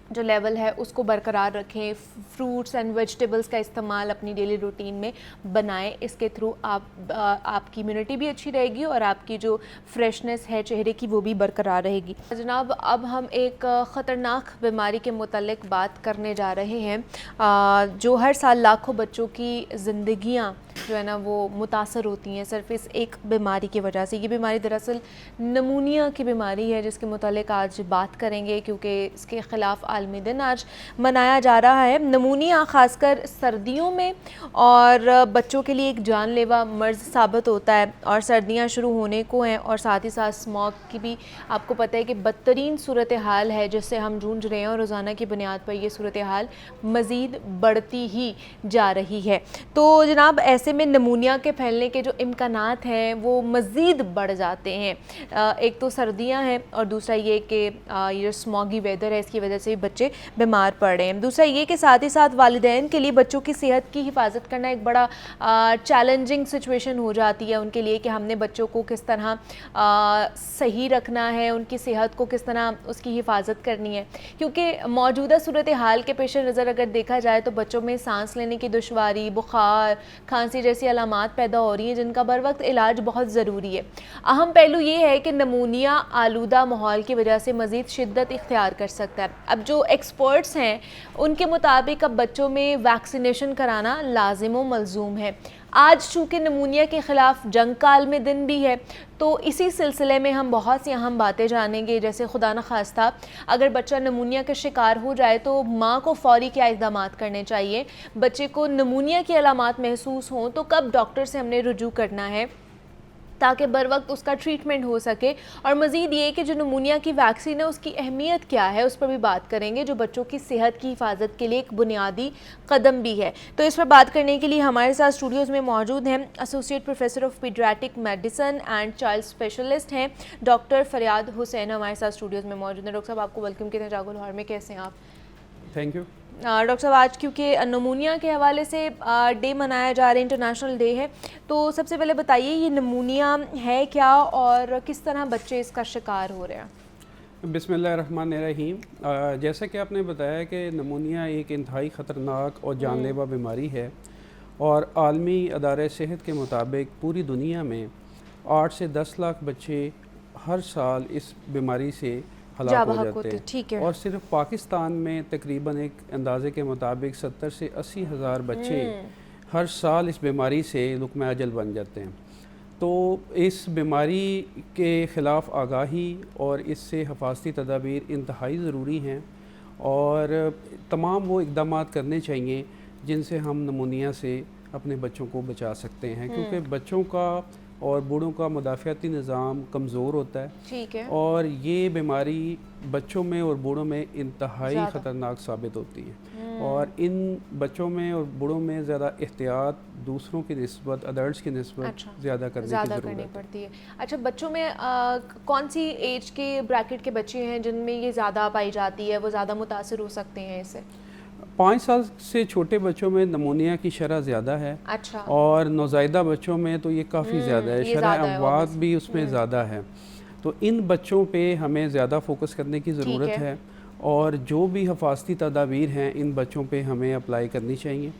जो लेवल है उसको बरकरार रखें, फ्रूट्स एंड वेजिटेबल्स का इस्तेमाल अपनी डेली रूटीन में बनाएं। इसके थ्रू आपकी इम्यूनिटी भी अच्छी रहेगी और आपकी जो फ्रेशनेस है चेहरे की वो भी बरकरार रहेगी। जनाब अब हम एक ख़तरनाक बीमारी के मुतल्लिक बात करने जा रहे हैं जो हर साल लाखों बच्चों की ज़िंदगियाँ जो है ना वो मुतासर होती हैं सिर्फ इस एक बीमारी की वजह से। ये बीमारी दरअसल नमूनिया की बीमारी है जिसके मुतालिक आज बात करेंगे क्योंकि इसके ख़िलाफ़ आलमी दिन आज मनाया जा रहा है। नमूनिया ख़ासकर सर्दियों में और बच्चों के लिए एक जानलेवा मर्ज़ साबित होता है और सर्दियाँ शुरू होने को हैं और साथ ही साथ स्मॉग की भी आपको पता है कि बदतरीन सूरत हाल है जिससे हम जूझ रहे हैं और रोज़ाना की बुनियाद पर ये सूरत हाल मज़ीद बढ़ती ही जा रही है। तो जनाब ऐसे में नमूनिया के फैलने के जो इम्कानात हैं वो मज़ीद बढ़ जाते हैं। एक तो सर्दियां हैं और दूसरा ये कि ये जो स्मॉगी वेदर है इसकी वजह से बच्चे बीमार पड़ रहे हैं। दूसरा ये कि साथ ही साथ वालिदैन के लिए बच्चों की सेहत की हिफाजत करना एक बड़ा चैलेंजिंग सिचुएशन हो जाती है उनके लिए कि हमने बच्चों को किस तरह सही रखना है, उनकी सेहत को किस तरह उसकी हिफाजत करनी है। क्योंकि मौजूदा सूरत हाल के पेश नज़र अगर देखा जाए तो बच्चों में सांस लेने की दुश्वारी, बुखार, खांसी जैसी अलामात पैदा हो रही हैं जिनका बर वक्त इलाज बहुत ज़रूरी है। अहम पहलू ये है कि नमूनिया आलूदा माहौल की वजह से मज़ीद शिद्दत इख्तियार कर सकता है। अब जो एक्सपर्ट्स हैं उनके मुताबिक अब बच्चों में वैक्सीनेशन कराना लाजिम व मलजूम है। आज चूँकि नमूनिया के ख़िलाफ़ जंग का आलमी दिन भी है तो इसी सिलसिले में हम बहुत सी अहम बातें जानेंगे। जैसे खुदा न खास्ता अगर बच्चा नमूनिया का शिकार हो जाए तो माँ को फ़ौरी क्या इक़दामात करने चाहिए, बच्चे को नमूनिया की अलामात महसूस हों तो कब डॉक्टर से हमने रुजू करना है ताकि बर वक्त उसका ट्रीटमेंट हो सके। और मज़ीद ये कि जो नमूनिया की वैक्सीन है उसकी अहमियत क्या है उस पर भी बात करेंगे जो बच्चों की सेहत की हिफाजत के लिए एक बुनियादी कदम भी है। तो इस पर बात करने के लिए हमारे साथ स्टूडियोज़ में मौजूद हैं associate professor of paediatric medicine and child specialist हैं डॉक्टर फरियाद हुसैन हमारे साथ स्टूडियोज़ में मौजूद हैं। डॉक्टर साहब आपको वेलकम कहते हैं जागो लाहौर में, कैसे हैं आप? Thank you. डॉक्टर साहब आज क्योंकि नमूनिया के हवाले से डे मनाया जा रहा है, इंटरनेशनल डे है, तो सबसे पहले बताइए ये नमूनिया है क्या और किस तरह बच्चे इसका शिकार हो रहे हैं? बिस्मिल्लाहिर्रहमानिर्रहीम। जैसा कि आपने बताया कि नमूनिया एक इंतहाई ख़तरनाक और जानलेवा बीमारी है और आलमी अदारे सेहत के मुताबिक पूरी दुनिया में 8 से 10 लाख बच्चे हर साल इस बीमारी से हलाक हो जाते हैं। ठीक है। और सिर्फ पाकिस्तान में तकरीबन एक अंदाजे के मुताबिक 70 से 80 हज़ार बच्चे हर साल इस बीमारी से लुक़मा अजल बन जाते हैं। तो इस बीमारी के ख़िलाफ़ आगाही और इससे हिफाजती तदाबीर इंतहाई ज़रूरी हैं और तमाम वो इक़दाम करने चाहिए जिनसे हम नमूनिया से अपने बच्चों को बचा सकते हैं, क्योंकि बच्चों का और बूढ़ों का मुदाफ़ियाती निज़ाम कमज़ोर होता है। ठीक है। और ये बीमारी बच्चों में और बूढ़ों में इंतहाई ख़तरनाक साबित होती है और इन बच्चों में और बूढ़ों में ज़्यादा एहतियात दूसरों की निस्बत, अडल्ट्स की निस्बत ज़्यादा करने की ज़रूरत पड़ती है। अच्छा, बच्चों में कौन सी एज के ब्रैकेट के बच्चे हैं जिनमें ये ज़्यादा पाई जाती है, वो ज़्यादा मुतासिर हो सकते हैं इससे? 5 साल से छोटे बच्चों में नमूनिया की शरह ज़्यादा है। अच्छा। और नौज़ायदा बच्चों में तो ये काफ़ी ज़्यादा है, शरह अमवात भी उसमें ज़्यादा है। तो इन बच्चों पे हमें ज़्यादा फोकस करने की ज़रूरत है और जो भी हिफाजती तदाबीर हैं इन बच्चों पे हमें अप्लाई करनी चाहिए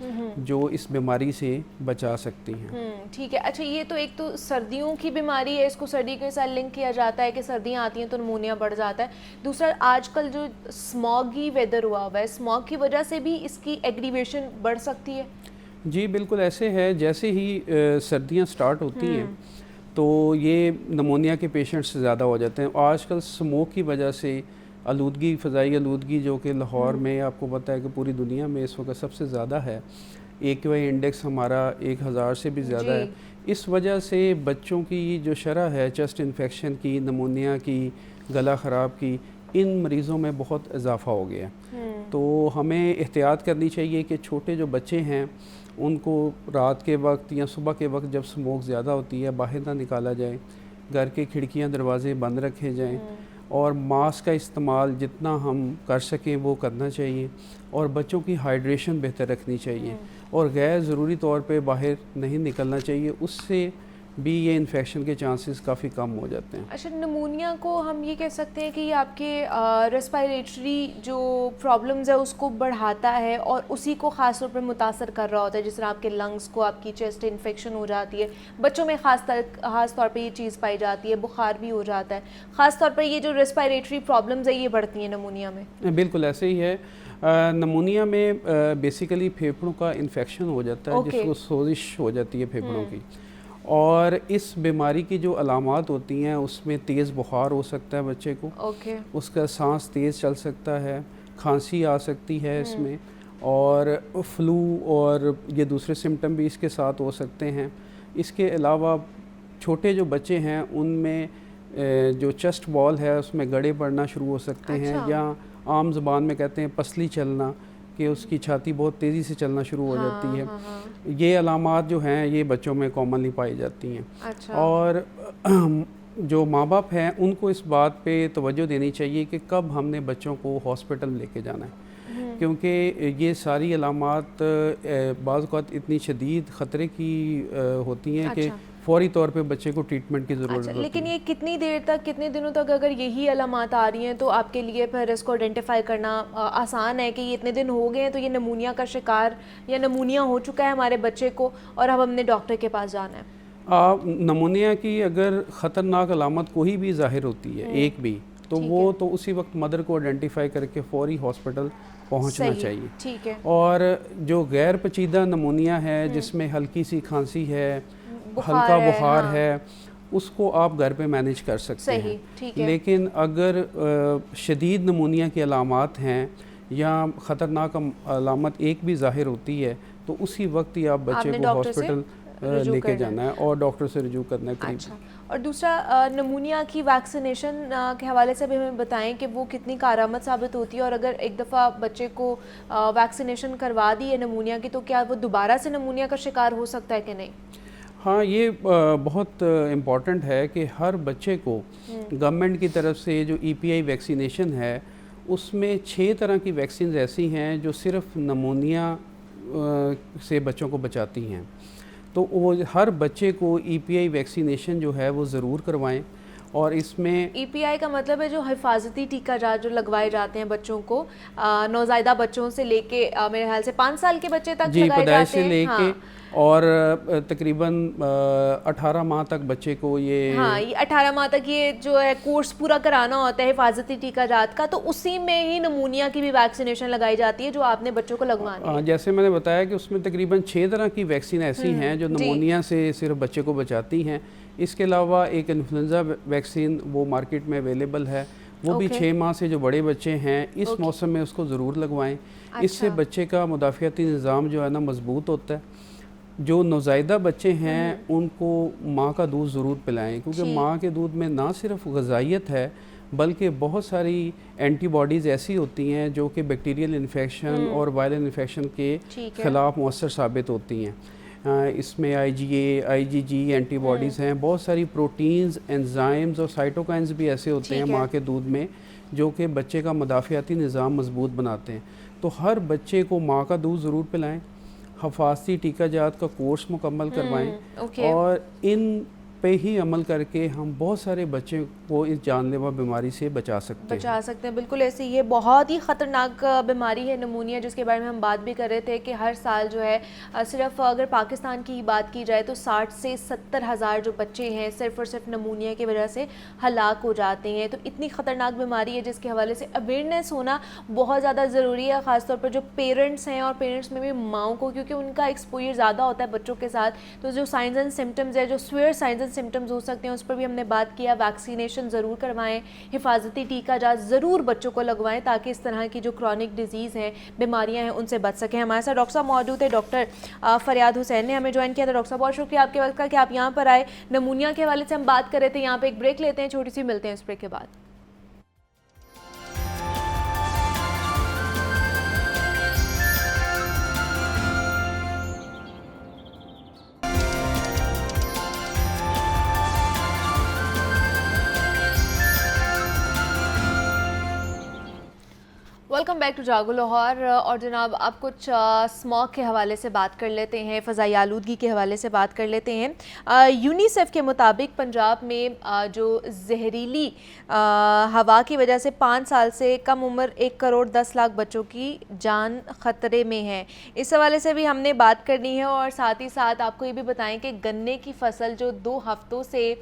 जो इस बीमारी से बचा सकती हैं। ठीक है। अच्छा, ये तो एक तो सर्दियों की बीमारी है, इसको सर्दी के साथ लिंक किया जाता है कि सर्दियाँ आती हैं तो नमूनिया बढ़ जाता है। दूसरा, आजकल जो स्मॉगी वेदर हुआ हुआ है, स्मॉग की वजह से भी इसकी एग्रीवेशन बढ़ सकती है? जी बिल्कुल ऐसे है, जैसे ही सर्दियाँ स्टार्ट होती हैं तो ये नमूनिया के पेशेंट्स ज़्यादा हो जाते हैं। आजकल स्मोक की वजह से आलूदगी, फ़ज़ाई आलूदगी जो कि लाहौर में आपको पता है कि पूरी दुनिया में इस वक्त सबसे ज़्यादा है, AQI इंडेक्स हमारा 1000 से भी ज़्यादा है। इस वजह से बच्चों की जो शरह है चेस्ट इन्फेक्शन की, नमूनिया की, गला ख़राब की, इन मरीज़ों में बहुत इजाफ़ा हो गया। तो हमें एहतियात करनी चाहिए कि छोटे जो बच्चे हैं उनको रात के वक्त या सुबह के वक्त जब स्मोक ज़्यादा होती है बाहर ना निकाला जाए, घर के खिड़कियां दरवाजे बंद रखे जाएं और मास्क का इस्तेमाल जितना हम कर सकें वो करना चाहिए और बच्चों की हाइड्रेशन बेहतर रखनी चाहिए और गैर ज़रूरी तौर पे बाहर नहीं निकलना चाहिए, उससे भी ये इन्फेक्शन के चांसेस काफ़ी कम हो जाते हैं। अच्छा, नमूनिया को हम ये कह सकते हैं कि ये आपके रेस्पिरेटरी जो प्रॉब्लम्स है उसको बढ़ाता है और उसी को ख़ास तौर पर मुतासर कर रहा होता है, जिस तरह आपके लंग्स को, आपकी चेस्ट इन्फेक्शन हो जाती है। बच्चों में ख़ास तौर पे ये चीज़ पाई जाती है, बुखार भी हो जाता है। ख़ास तौर पर ये जो रेस्पिरेटरी प्रॉब्लम्स है ये बढ़ती हैं नमूनिया में। बिल्कुल ऐसे ही है। नमूनिया में बेसिकली फेफड़ों का इन्फेक्शन हो जाता है जिसको सोजिश हो जाती है फेफड़ों की और इस बीमारी की जो अलामात होती हैं उसमें तेज़ बुखार हो सकता है बच्चे को, उसका सांस तेज़ चल सकता है, खांसी आ सकती है इसमें और फ्लू और ये दूसरे सिम्टम भी इसके साथ हो सकते हैं। इसके अलावा छोटे जो बच्चे हैं उनमें जो चेस्ट वॉल है उसमें गड़े पड़ना शुरू हो सकते हैं या आम ज़बान में कहते हैं पसली चलना, कि उसकी छाती बहुत तेज़ी से चलना शुरू हो जाती है। ये अलामात जो हैं ये बच्चों में कॉमनली पाई जाती हैं। और जो माँ बाप हैं उनको इस बात पे तवज्जो देनी चाहिए कि कब हमने बच्चों को हॉस्पिटल लेके जाना है, क्योंकि ये सारी अलामात बाज़ औक़ात इतनी शदीद ख़तरे की होती हैं कि फौरी तौर पे बच्चे को ट्रीटमेंट की ज़रूरत होती है। लेकिन ये कितनी देर तक, कितने दिनों तक अगर यही अलामात आ रही हैं तो आपके लिए फिर इसको आइडेंटिफाई करना आसान है कि ये इतने दिन हो गए हैं तो ये नमूनिया का शिकार या नमूनिया हो चुका है हमारे बच्चे को और अब हमने डॉक्टर के पास जाना है? नमूनिया की अगर ख़तरनाक अलामत कोई भी ज़ाहिर होती है एक भी, तो वो तो उसी वक्त मदर को आइडेंटिफाई करके फौरी हॉस्पिटल पहुंचना चाहिए। ठीक है। और जो गैर पेचीदा नमूनिया है जिसमें हल्की सी खांसी है, हल्का बुखार है, उसको आप घर पे मैनेज कर सकते हैं। ठीक है। लेकिन अगर शदीद नमूनिया की अलामात हैं या ख़तरनाक अलामत एक भी ज़ाहिर होती है तो उसी वक्त ही आप बच्चे को हॉस्पिटल लेके जाना है और डॉक्टर से रिजू करना है। अच्छा, और दूसरा नमूनिया की वैक्सीनेशन के हवाले से भी हमें बताएं कि वो कितनी कारआमद साबित होती है और अगर एक दफ़ा बच्चे को वैक्सीनेशन करवा दी है नमूनिया की तो क्या वो दोबारा से नमूनिया का शिकार हो सकता है कि नहीं? हाँ, ये बहुत इम्पॉर्टेंट है कि हर बच्चे को गवर्नमेंट की तरफ से जो EPI वैक्सीनेशन है उसमें 6 तरह की वैक्सीन ऐसी हैं जो सिर्फ नमूनिया से बच्चों को बचाती हैं। तो वो हर बच्चे को EPI वैक्सीनेशन जो है वो ज़रूर करवाएं और इसमें EPI का मतलब है जो हिफाजती टीका जो लगवाए जाते हैं बच्चों को, नौज़ायदा बच्चों से लेके मेरे ख्याल से 5 साल के बच्चे तक जी, लगाए पैदाइश जाते से हैं। लेके हाँ। और तकरीबन 18 माह तक बच्चे को ये हाँ, ये 18 माह तक ये जो है कोर्स पूरा कराना होता है हिफाजती टीका जात का, तो उसी में ही नमूनिया की भी वैक्सीनेशन लगाई जाती है जो आपने बच्चों को लगवानी है। जैसे मैंने बताया कि उसमें तकरीबन 6 तरह की वैक्सीन ऐसी हैं जो जी। नमूनिया से सिर्फ बच्चे को बचाती हैं। इसके अलावा एक इन्फ्लुएंजा वैक्सीन वो मार्केट में अवेलेबल है, वो भी 6 माह से जो बड़े बच्चे हैं इस मौसम में उसको ज़रूर लगवाएं। इससे बच्चे का मुदाफ़ियाती निज़ाम जो है ना मजबूत होता है। जो नौज़ायदा बच्चे हैं उनको माँ का दूध ज़रूर पिलाएं, क्योंकि माँ के दूध में ना सिर्फ ग़िज़ाइयत है बल्कि बहुत सारी एंटीबॉडीज़ ऐसी होती हैं जो कि बैक्टीरियल इन्फेक्शन और वायरल इन्फेक्शन के ख़िलाफ़ मौसर साबित होती हैं। इसमें IgA, IgG एंटीबॉडीज़ हैं, बहुत सारी प्रोटीन्स, एंजाइम्स और साइटोकाइंस भी ऐसे होते हैं माँ के दूध में जो कि बच्चे का मुदाफ़ियाती निज़ाम मजबूत बनाते हैं। तो हर बच्चे को माँ का दूध ज़रूर पिलाएं, हिफाजती टीका जात का कोर्स मुकम्मल करवाएं और इन पे ही अमल करके हम बहुत सारे बच्चे को इस जानलेवा बीमारी से बचा सकते हैं। बिल्कुल ऐसे ये बहुत ही ख़तरनाक बीमारी है नमूनिया, जिसके बारे में हम बात भी कर रहे थे कि हर साल जो है सिर्फ अगर पाकिस्तान की बात की जाए तो 60 से 70 हज़ार जो बच्चे हैं सिर्फ़ और सिर्फ नमूनिया की वजह से हलाक हो जाते हैं। तो इतनी ख़तरनाक बीमारी है जिसके हवाले से अवेयरनेस होना बहुत ज़्यादा ज़रूरी है, ख़ासतौर पर जो पेरेंट्स हैं और पेरेंट्स में भी माँओं को, क्योंकि उनका एक्सपोजर ज़्यादा होता है बच्चों के साथ। तो जो साइंस एंड सिम्टम्स है, जो स्वेयर साइंस सिम्टम्स हो सकते हैं, उस पर भी हमने बात किया। वैक्सीनेशन ज़रूर करवाएं, हिफाजती टीका जात ज़रूर बच्चों को लगवाएं ताकि इस तरह की जो क्रॉनिक डिजीज़ हैं, बीमारियां हैं, उनसे बच सकें। हमारे साथ डॉक्टर साहब मौजूद है, डॉक्टर फरियाद हुसैन ने हमें ज्वाइन किया था। डॉक्टर साहब बहुत शुक्रिया आपके वक्त का कि आप यहाँ पर आए। नमूनिया के हवाले से हम बात कर रहे थे, यहाँ पर एक ब्रेक लेते हैं छोटी सी, मिलते हैं इस ब्रेक के बाद। वेलकम बैक टू जागो लाहौर। और जनाब आप कुछ स्मॉग के हवाले से बात कर लेते हैं, फ़ज़ाई आलूदगी के हवाले से बात कर लेते हैं। यूनिसेफ के मुताबिक पंजाब में जो जहरीली हवा की वजह से 5 साल से कम उम्र 1 करोड़ 10 लाख बच्चों की जान ख़तरे में है। इस हवाले से भी हमने बात करनी है और साथ ही साथ आपको ये भी बताएं कि गन्ने की फसल जो 2 हफ्तों से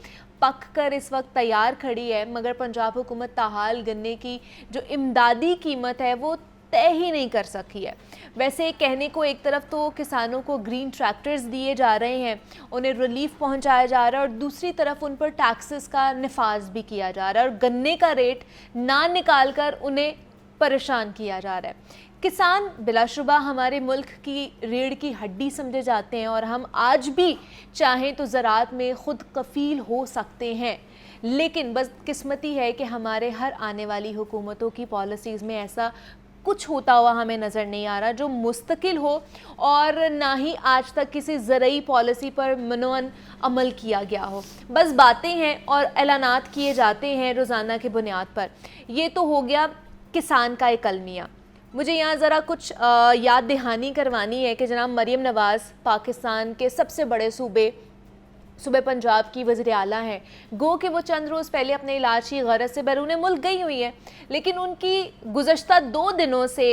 पक कर इस वक्त तैयार खड़ी है, मगर पंजाब हुकूमत ताहाल गन्ने की जो इमदादी कीमत है वो तय ही नहीं कर सकी है। वैसे कहने को एक तरफ तो किसानों को ग्रीन ट्रैक्टर्स दिए जा रहे हैं, उन्हें रिलीफ पहुंचाया जा रहा है, और दूसरी तरफ उन पर टैक्सेस का निफाज भी किया जा रहा है और गन्ने का रेट ना निकाल कर उन्हें परेशान किया जा रहा है। किसान बिलाशुबा हमारे मुल्क की रीढ़ की हड्डी समझे जाते हैं और हम आज भी चाहें तो ज़राअत में ख़ुद कफ़ील हो सकते हैं, लेकिन बदकिस्मती है कि हमारे हर आने वाली हुकूमतों की पॉलिसीज़ में ऐसा कुछ होता हुआ हमें नज़र नहीं आ रहा जो मुस्तकिल हो, और ना ही आज तक किसी ज़रूरी पॉलिसी पर मनवन अमल किया गया हो। बस बातें हैं और ऐलानात किए जाते हैं रोज़ाना की बुनियाद पर। ये तो हो गया किसान का एक अलमिया। मुझे यहाँ ज़रा कुछ याद दहानी करवानी है कि जनाब मरीम नवाज़ पाकिस्तान के सबसे बड़े सूबे पंजाब की वज़ीर आला हैं। गो कि वो चंद रोज़ पहले अपने इलाज की गरज से बैरून मुल्क गई हुई हैं, लेकिन उनकी गुज़श्ता 2 दिनों से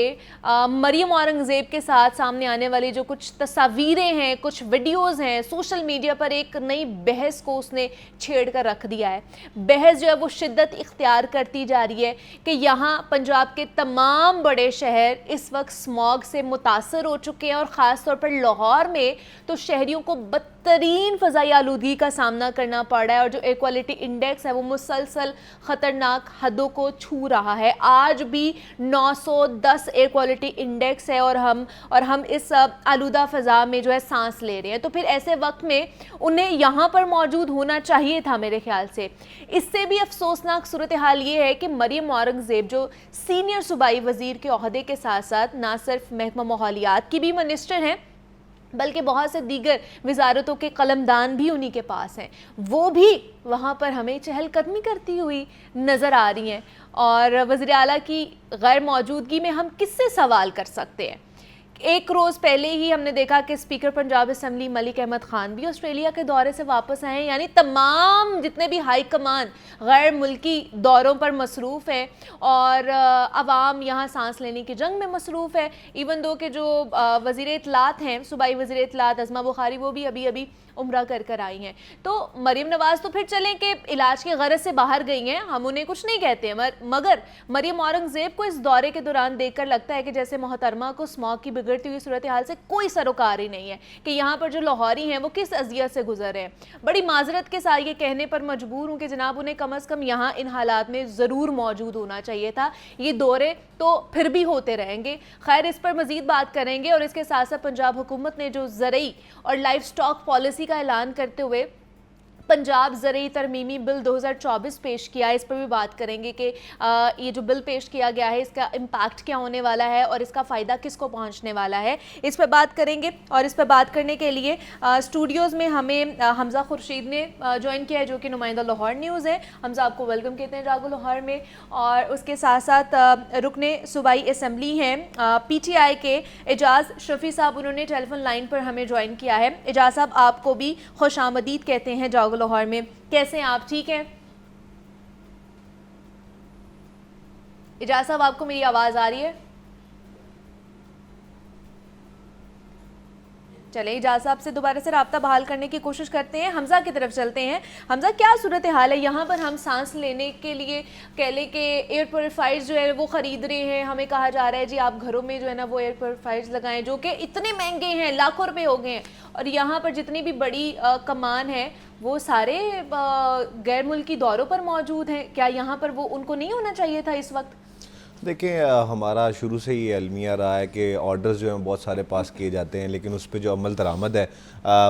मरीम औरंगज़ेब के साथ सामने आने वाली जो कुछ तस्वीरें हैं, कुछ वीडियोज़ हैं, सोशल मीडिया पर एक नई बहस को उसने छेड़ कर रख दिया है। बहस जो है वो शिद्दत इख्तियार करती जा रही है कि यहाँ पंजाब के तमाम बड़े शहर इस वक्त स्मॉग से मुतासर हो चुके हैं, और ख़ास तौर पर लाहौर में तो शहरियों को बदतरीन फ़ज़ाई आलूदगी का सामना करना पड़ रहा है, और जो एयर क्वालिटी इंडेक्स है वो मुसलसल ख़तरनाक हदों को छू रहा है। आज भी 910 एयर क्वालिटी इंडेक्स है और हम इस आलूदा फ़ज़ा में जो है सांस ले रहे हैं। तो फिर ऐसे वक्त में उन्हें यहाँ पर मौजूद होना चाहिए था मेरे ख्याल से। इससे भी अफसोसनाक सूरत हाल ये है कि मरीम औरंगज़ेब जो सीनियर सूबाई वज़ीर के ओहदे के साथ साथ ना सिर्फ महकमा माहौलियात की भी मिनिस्टर हैं, बल्कि बहुत से दीगर वजारतों के कलमदान भी उन्हीं के पास हैं। वो भी वहाँ पर हमें चहलकदमी करती हुई नज़र आ रही हैं, और वज़ीर आला की गैर मौजूदगी में हम किससे सवाल कर सकते हैं? एक रोज़ पहले ही हमने देखा कि स्पीकर पंजाब असेंबली मलिक अहमद ख़ान भी ऑस्ट्रेलिया के दौरे से वापस आए हैं। यानी तमाम जितने भी हाई कमान गैर मुल्की दौरों पर मसरूफ़ है और अवाम यहाँ सांस लेने की जंग में मसरूफ़ है। इवन दो के जो वज़ीर इत्तलात हैं, सूबाई वज़ीर इत्तलात अज़मा बुखारी, वो भी अभी अभी उम्रा कर आई हैं। तो मरीम नवाज़ तो फिर चलें कि इलाज की गरज से बाहर गई हैं, हम उन्हें कुछ नहीं कहते हैं, मगर मरीम औरंगज़ेब को इस दौरे के दौरान देखकर लगता है कि जैसे मोहतरमा को स्मॉग की बिगड़ती हुई सूरत हाल से कोई सरोकार ही नहीं है कि यहाँ पर जो लाहौरी हैं वो किस अजियत से गुजर रहे हैं। बड़ी माजरत के साथ ये कहने पर मजबूर हूँ कि जनाब उन्हें कम अज़ कम यहाँ इन हालात में ज़रूर मौजूद होना चाहिए था। ये दौरे तो फिर भी होते रहेंगे। खैर, इस पर मज़ीद बात करेंगे। और इसके साथ साथ पंजाब हुकूमत ने जो ज़रई और लाइफ स्टॉक पॉलिसी का ऐलान करते हुए पंजाब ज़रई तरमीमी बिल 2024 पेश किया है, इस पर भी बात करेंगे कि ये जो बिल पेश किया गया है इसका इम्पैक्ट क्या होने वाला है और इसका फ़ायदा किसको पहुंचने वाला है, इस पर बात करेंगे। और इस पर बात करने के लिए स्टूडियोज़ में हमें हमज़ा खुर्शीद ने ज्वाइन किया है, जो कि नुमाइंदा लाहौर न्यूज़ है। हमज़ा आपको वेलकम कहते हैं जागो लाहौर में। और उसके साथ साथ रुकने सूबाई असम्बली हैं PTI के एजाज़ शफ़ी साहब, उन्होंने टेलीफोन लाइन पर हमें ज्वाइन किया है। एजाज़ साहब, आपको भी खुशामदीद कहते हैं जागो लाहौर में। कैसे हैं आप? ठीक हैं एजाज साहब, आपको मेरी आवाज़ आ रही है? चले एजाज साहब से दोबारा से रब्ता बहाल करने की कोशिश करते हैं। हमज़ा की तरफ चलते हैं। हमज़ा, क्या सूरत हाल है यहाँ पर? हम सांस लेने के लिए कह लें कि एयर प्योरीफायर्स जो है वो ख़रीद रहे हैं। हमें कहा जा रहा है जी आप घरों में जो है ना वो एयर प्योरीफायर्स लगाएं, जो कि इतने महंगे हैं, लाखों रुपए हो गए हैं। और यहाँ पर जितनी भी बड़ी कमान है वो सारे गैर मुल्की दौरों पर मौजूद हैं। क्या यहाँ पर वो उनको नहीं होना चाहिए था इस वक्त? देखिए, हमारा शुरू से ही अलमिया रहा है कि ऑर्डर्स जो हैं बहुत सारे पास किए जाते हैं, लेकिन उस पर जो अमल दरामद है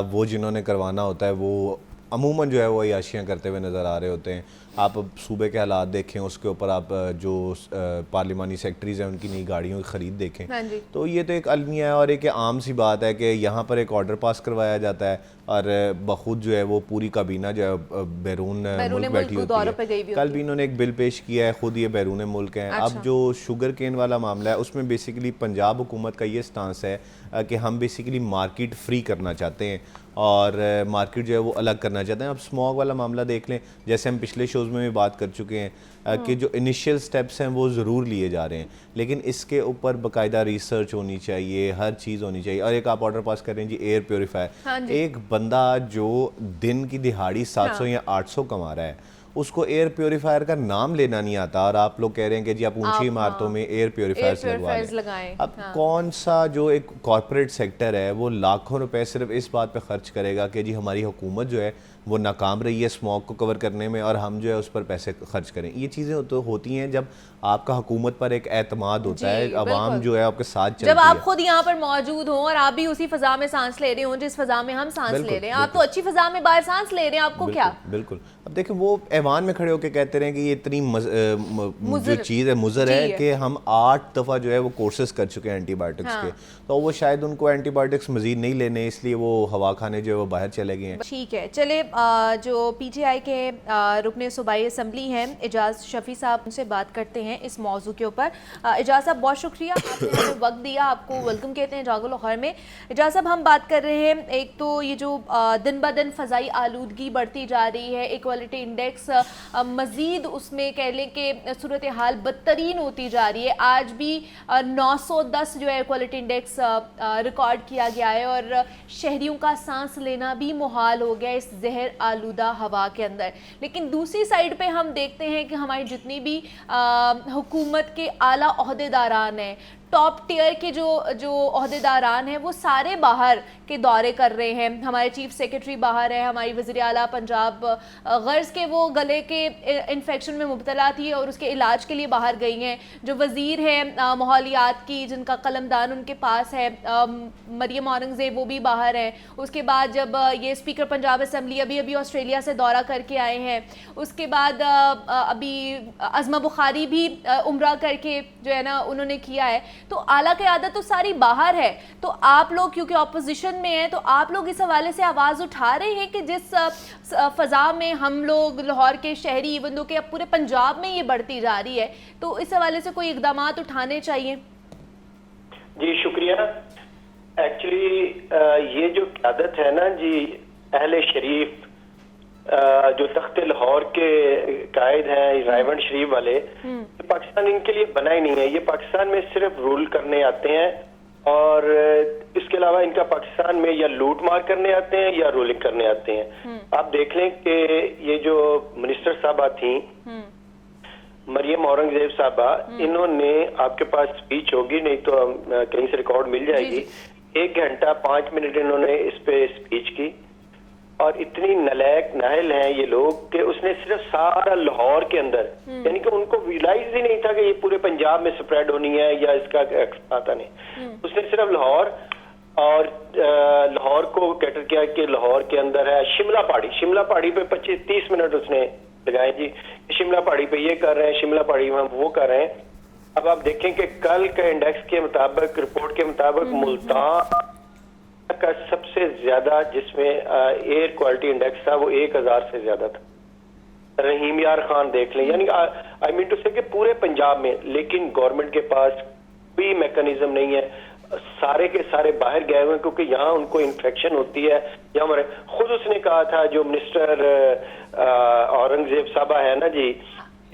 वो जिन्होंने करवाना होता है वो अमूमन जो है वो अय्याशियाँ करते हुए नज़र आ रहे होते हैं। आप सूबे के हालात देखें, उसके ऊपर आप जो पार्लिमानी सेक्रेटरीज़ हैं उनकी नई गाड़ियों की ख़रीद देखें, तो ये तो एक अलमिया है और एक आम सी बात है कि यहाँ पर एक ऑर्डर पास करवाया जाता है और बखुद जो है वो पूरी काबीना जो है बैरून मुल्क बैठी होती है। कल भी इन्होंने एक बिल पेश किया है, ख़ुद ये बैरून मुल्क हैं। अब जो शुगर केन वाला मामला है उसमें बेसिकली पंजाब हुकूमत का ये स्टांस है कि हम बेसिकली मार्केट फ्री करना चाहते हैं और मार्केट जो है वो अलग करना चाहते हैं। अब स्मॉग वाला मामला देख लें, जैसे हम पिछले शोज़ में भी बात कर चुके हैं कि जो इनिशियल स्टेप्स हैं वो ज़रूर लिए जा रहे हैं, लेकिन इसके ऊपर बाकायदा रिसर्च होनी चाहिए, हर चीज़ होनी चाहिए। और एक आप ऑर्डर पास करें जी एयर प्योरीफायर, एक बंदा जो दिन की दिहाड़ी 700 या 800 कमा रहा है उसको एयर प्योरीफायर का नाम लेना नहीं आता और आप लोग कह रहे हैं कि जी आप ऊंची इमारतों में एयर प्योरीफायर्स लगाएं। अब कौन सा जो एक कॉर्पोरेट सेक्टर है वो लाखों रुपए सिर्फ इस बात पे खर्च करेगा कि जी हमारी हुकूमत जो है वो नाकाम रही है स्मॉग को कवर करने में और हम जो है उस पर पैसे खर्च करें। ये चीज़ें तो होती हैं जब आपका हुकूमत पर एक एतमाद होता है, अवाम जो है आपके साथ चलती है। जब आप खुद यहाँ पर मौजूद हों और आप भी उसी फ़ज़ा में सांस ले रहे हो जिस फ़ज़ा में हम सांस ले रहे हैं, आप तो अच्छी फ़ज़ा में बाहर सांस ले रहे हैं, आपको क्या? बिल्कुल। अब देखिए, वो ऐवान में खड़े होकर कहते रहे कि ये इतनी जो चीज़ है मुज़र है कि हम 8 दफ़ा जो है वो कोर्सेज कर चुके हैं एंटीबायोटिक्स के, तो वो शायद उनको एंटीबायोटिक्स मज़ीद नहीं लेने, इसलिए वो हवा खाने जो है वो बाहर चले गए हैं। ठीक है, चले जो PTI के रुकने सूबाई असम्बली हैं एजाज़ शफ़ी साहब, उनसे बात करते हैं इस मौजू के ऊपर। एजाज़ साहब, बहुत शुक्रिया, आपने हमें वक्त दिया, आपको वेलकम कहते हैं जागो लाहौर में। एजाज़ साहब, हम बात कर रहे हैं, एक तो ये जो दिन ब दिन फ़ज़ाई आलूदगी बढ़ती जा रही है, इक्वालिटी इंडेक्स मज़ीद उसमें कह लें कि सूरत हाल बदतरीन होती जा रही है। आज भी 910 जो है इक्वालिटी इंडेक्स रिकॉर्ड किया गया है और शहरियों का सांस लेना भी मुहाल हो गया इस जहर आलूदा हवा के अंदर। लेकिन दूसरी साइड पे हम देखते हैं कि हमारी जितनी भी हुकूमत के आला ओहदेदारान हैं, टॉप टियर के जो ओहदेदारान हैं, वो सारे बाहर के दौरे कर रहे हैं। हमारे चीफ सेक्रेटरी बाहर है, हमारी वज़ीर आला पंजाब गर्ज के वो गले के इन्फेक्शन में मुब्तला थी और उसके इलाज के लिए बाहर गई हैं। जो वज़ीर है माहौलियात की, जिनका कलमदान उनके पास है, मरियम औरंगज़ेब, वो भी बाहर हैं। उसके बाद जब ये स्पीकर पंजाब असम्बली अभी ऑस्ट्रेलिया से दौरा करके आए हैं, उसके बाद अभी अज़मा बुखारी भी उम्रा करके जो है ना उन्होंने किया है। तो आला क़यादत तो सारी बाहर है। तो आप लोग क्योंकि अपोजिशन में हैं, तो आप लोग इस हवाले से आवाज़ उठा रहे हैं कि जिस फ़ज़ा में हम लोग लाहौर के शहरी, इवन दो कि अब पूरे पंजाब में ये बढ़ती जा रही है, तो इस हवाले से कोई इक़दामात उठाने चाहिए? जी शुक्रिया। एक्चुअली ये जो क़यादत है ना जी, अहले शरीफ जो तख्त लाहौर के कायद हैं, रायवंड शरीफ वाले, पाकिस्तान इनके लिए बना ही नहीं है। ये पाकिस्तान में सिर्फ रूल करने आते हैं और इसके अलावा इनका पाकिस्तान में या लूट मार करने आते हैं या रूलिंग करने आते हैं। आप देख लें कि ये जो मिनिस्टर साहबा थी मरियम औरंगजेब साहबा, इन्होंने, आपके पास स्पीच होगी, नहीं तो कहीं से रिकॉर्ड मिल जाएगी, 1 घंटा 5 मिनट इन्होंने इस पे स्पीच की और इतनी नलायक नाहल हैं ये लोग कि उसने सिर्फ सारा लाहौर के अंदर, यानी कि उनको रियलाइज ही नहीं था कि ये पूरे पंजाब में स्प्रेड होनी है या इसका पता नहीं। उसने सिर्फ लाहौर और लाहौर को कैटर किया कि लाहौर के अंदर है शिमला पहाड़ी पे 25-30 मिनट उसने लगाए जी, शिमला पहाड़ी पे ये कर रहे हैं, शिमला पहाड़ी में वो कर रहे हैं। अब आप देखें कि कल के इंडेक्स के मुताबिक, रिपोर्ट के मुताबिक, मुल्तान का सबसे ज्यादा जिसमें एयर क्वालिटी इंडेक्स था वो 1000 से ज्यादा था। रहीम यार खान देख लें, यानी आई मीन टू से कि पूरे पंजाब में, लेकिन गवर्नमेंट के पास कोई मैकेनिज्म नहीं है। सारे के सारे बाहर गए हुए हैं क्योंकि यहाँ उनको इन्फेक्शन होती है। या हमारे खुद उसने कहा था जो मिनिस्टर औरंगजेब साहबा है ना जी,